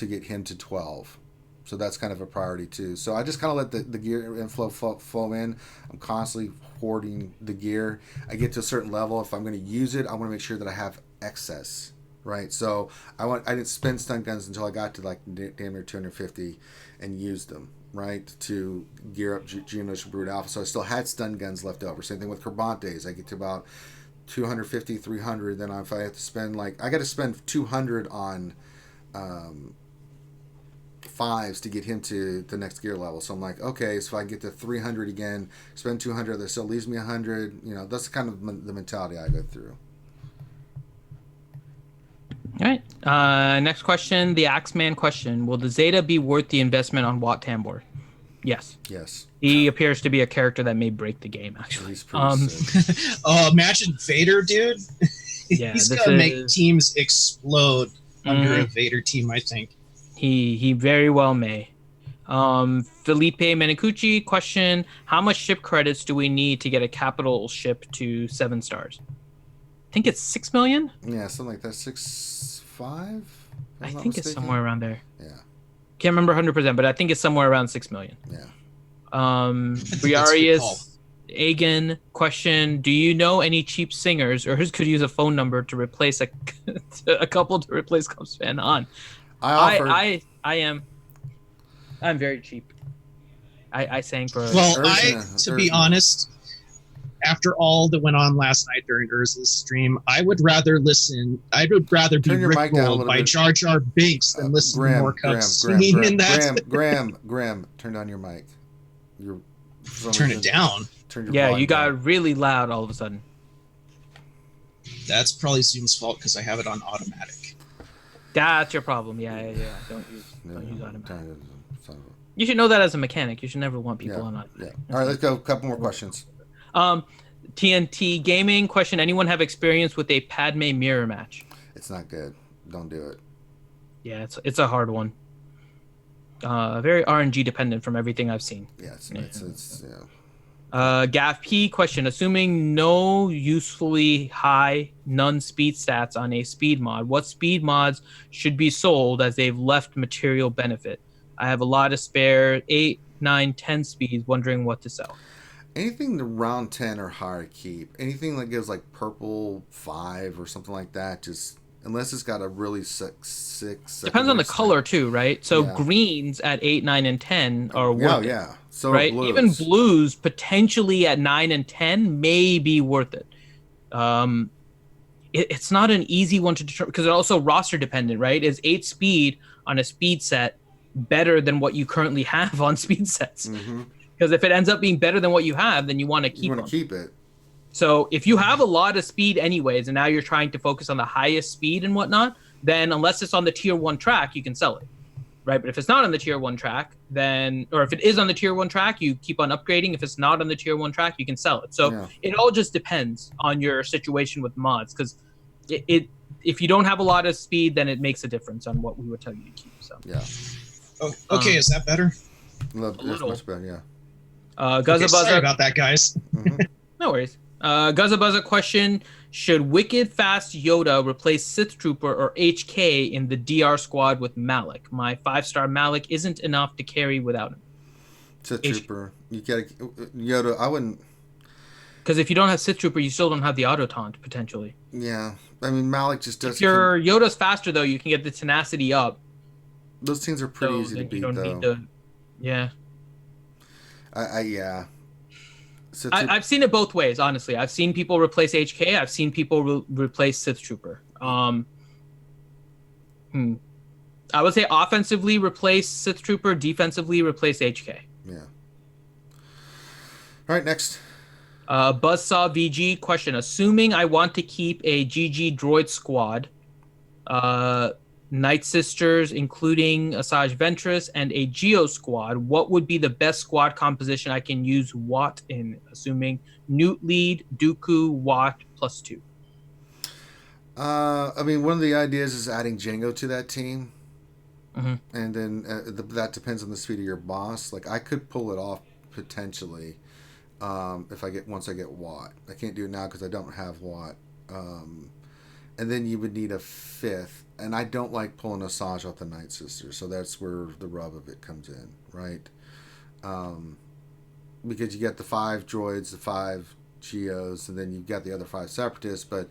get him to 12. So that's kind of a priority too. So I just kind of let the gear inflow flow in. I'm constantly hoarding the gear. I get to a certain level. If I'm going to use it, I want to make sure that I have excess, right? So I didn't spend stun guns until I got to like damn near 250 and used them, right, to gear up Geonosis Brute Alpha. So I still had stun guns left over. Same thing with Carbantes. I get to about 250, 300. Then if I have to spend, I got to spend 200 on 5s to get him to the next gear level. So I'm like, okay, so if I get to 300 again, spend 200, that still leaves me 100. That's kind of the mentality I go through. All right. Next question, the Axeman question. Will the Zeta be worth the investment on Wat Tambor? Yes. Yes. He appears to be a character that may break the game, actually. He's pretty sick. Oh, imagine Vader, dude. Yeah, he's going to make teams explode under a Vader team, I think. He very well may. Felipe Menicucci question, how much ship credits do we need to get a capital ship to 7 stars? I think it's 6 million? Yeah, something like that. 6.5? I think it's somewhere around there. Yeah. Can't remember 100%, but I think it's somewhere around 6 million. Yeah. Briarius Agan question, do you know any cheap singers or who could use a phone number to replace a couple to replace Cubspan on? I'm very cheap. I sang for. Well, to be honest, after all that went on last night during Urza's stream, I would rather be rickrolled by Jar Jar Binks than listen to more Cubs singing in that. Graham, turn down your mic. Turn it down. You got really loud all of a sudden. That's probably Zoom's fault because I have it on automatic. That's your problem. Yeah. Don't use automatic. You should know that as a mechanic. You should never want people on automatic. Yeah. All right, let's go. A couple more questions. TNT Gaming question: anyone have experience with a Padme mirror match? It's not good. Don't do it. Yeah, it's a hard one. Very RNG dependent from everything I've seen. Yeah, it's Gav P question: assuming no usefully high none speed stats on a speed mod, what speed mods should be sold as they've left material benefit? I have a lot of spare 8, 9, 10 speeds, wondering what to sell. Anything around 10 or higher keep. Anything that gives like purple 5 or something like that, just unless it's got a really sick depends on the color too, right? So greens at 8, 9, and 10 are worth it. So right? Blues. Even blues potentially at 9 and 10 may be worth it. It's not an easy one to determine because it's also roster dependent, right? Is 8 speed on a speed set better than what you currently have on speed sets? Because if it ends up being better than what you have, then you want to keep it. So if you have a lot of speed anyways, and now you're trying to focus on the highest speed and whatnot, then unless it's on the tier 1 track, you can sell it. Right, but if it's not on the tier 1 track, then, or if it is on the tier 1 track, you keep on upgrading. If it's not on the tier 1 track, you can sell it. So it all just depends on your situation with mods, because if you don't have a lot of speed, then it makes a difference on what we would tell you to keep. So okay, is that better? It's much better, yeah. Sorry about that, guys. Mm-hmm. No worries. Guzza question: should Wicked Fast Yoda replace Sith Trooper or HK in the DR squad with Malik? My 5-star Malik isn't enough to carry without him. Sith Trooper. You gotta Yoda. I wouldn't. Because if you don't have Sith Trooper, you still don't have the auto taunt potentially. Yeah, I mean Malik just does. If your Yoda's faster though, you can get the tenacity up. Those things are pretty easy to beat, though. Yeah. Yeah. So I've seen it both ways, honestly. I've seen people replace HK. I've seen people replace Sith Trooper. I would say offensively replace Sith Trooper, defensively replace HK. Yeah. All right, next. Buzzsaw VG question: assuming I want to keep a GG droid squad, Night Sisters, including Asajj Ventress, and a Geo squad, what would be the best squad composition I can use Watt in? Assuming Newt lead, Dooku, Watt +2. I mean, one of the ideas is adding Jango to that team, mm-hmm. and then that depends on the speed of your boss. Like I could pull it off potentially once I get Watt. I can't do it now because I don't have Watt. And then you would need a 5th. And I don't like pulling Asajj off the Night Sisters, so that's where the rub of it comes in, right? Because you get the 5 droids, the 5 Geos, and then you've got the other 5 Separatists, but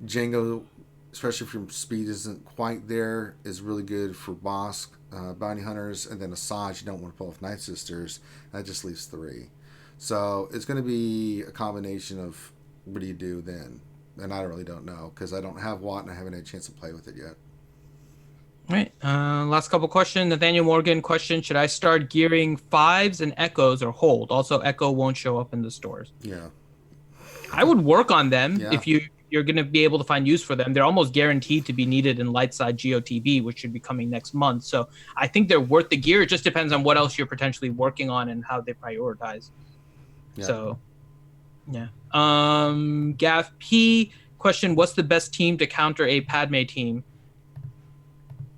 Jango, especially if your speed isn't quite there, is really good for boss bounty hunters, and then Asajj, you don't want to pull off Night Sisters, that just leaves 3. So it's going to be a combination of what do you do then? And I really don't know because I don't have Watt and I haven't had a chance to play with it yet. All right. Last couple questions. Nathaniel Morgan question: should I start gearing 5s and Echoes or hold? Also, Echo won't show up in the stores. Yeah. I would work on them if you're going to be able to find use for them. They're almost guaranteed to be needed in light side GOTV, which should be coming next month. So I think they're worth the gear. It just depends on what else you're potentially working on and how they prioritize. Yeah. So, yeah. Gav P question: what's the best team to counter a Padme team?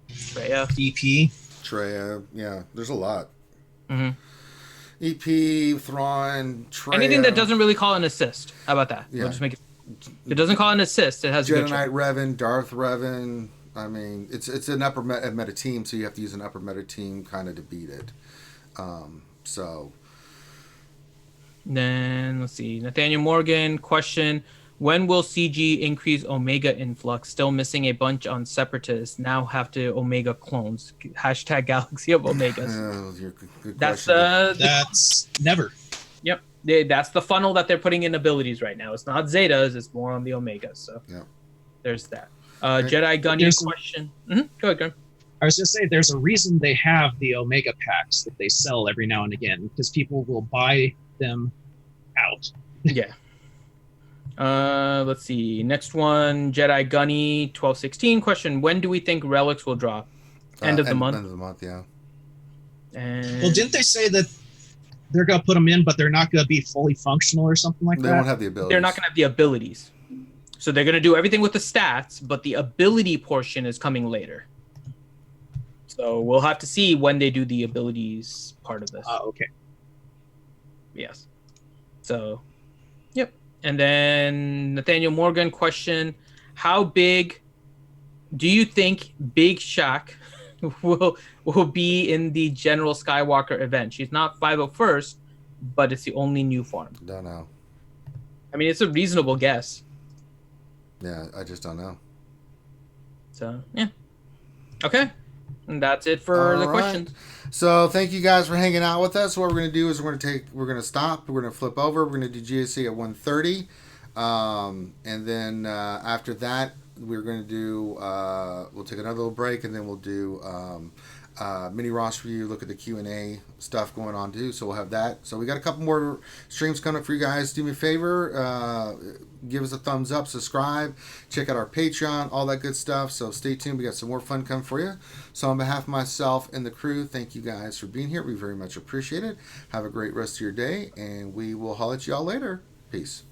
Traya. EP. Traya. Yeah, there's a lot. Mm-hmm. EP, Thrawn, Traya. Anything that doesn't really call an assist. How about that? Yeah. We'll just make it. It doesn't call an assist. It has Jedi Knight Revan, Darth Revan. I mean, it's an upper meta team, so you have to use an upper meta team kind of to beat it. So. Then let's see. Nathaniel Morgan question: when will CG increase Omega influx? Still missing a bunch on Separatists. Now have to Omega clones. Hashtag Galaxy of Omegas. Good That's never. Yep. That's the funnel that they're putting in abilities right now. It's not Zetas. It's more on the Omegas. So there's that. Jedi Gunny question. Go ahead, Gunn. I was just saying, there's a reason they have the Omega packs that they sell every now and again, because people will buy them out. Yeah. Let's see. Next one, Jedi Gunny 1216 question: when do we think relics will drop? End of the month. End of the month, yeah. And well, didn't they say that they're gonna put them in, but they're not gonna be fully functional or something like that? They won't have the abilities. They're not gonna have the abilities. So they're gonna do everything with the stats, but the ability portion is coming later. So we'll have to see when they do the abilities part of this. Okay. Yes. So, yep. And then Nathaniel Morgan question: how big do you think Big Shaq will be in the General Skywalker event? She's not 501st, but it's the only new form. Don't know. I mean, it's a reasonable guess. Yeah, I just don't know. So, yeah. Okay. And that's it for the questions. So thank you guys for hanging out with us. What we're going to do is we're going to stop. We're going to flip over. We're going to do GAC at 1:30. And then after that, we're going to do, we'll take another little break, and then we'll do mini roster review, look at the Q&A stuff going on too. So we'll have that. So we got a couple more streams coming up for you guys. Do me a favor, give us a thumbs up, subscribe, check out our Patreon, all that good stuff. So stay tuned. We got some more fun coming for you. So on behalf of myself and the crew, thank you guys for being here. We very much appreciate it. Have a great rest of your day, and we will holler at you all later. Peace.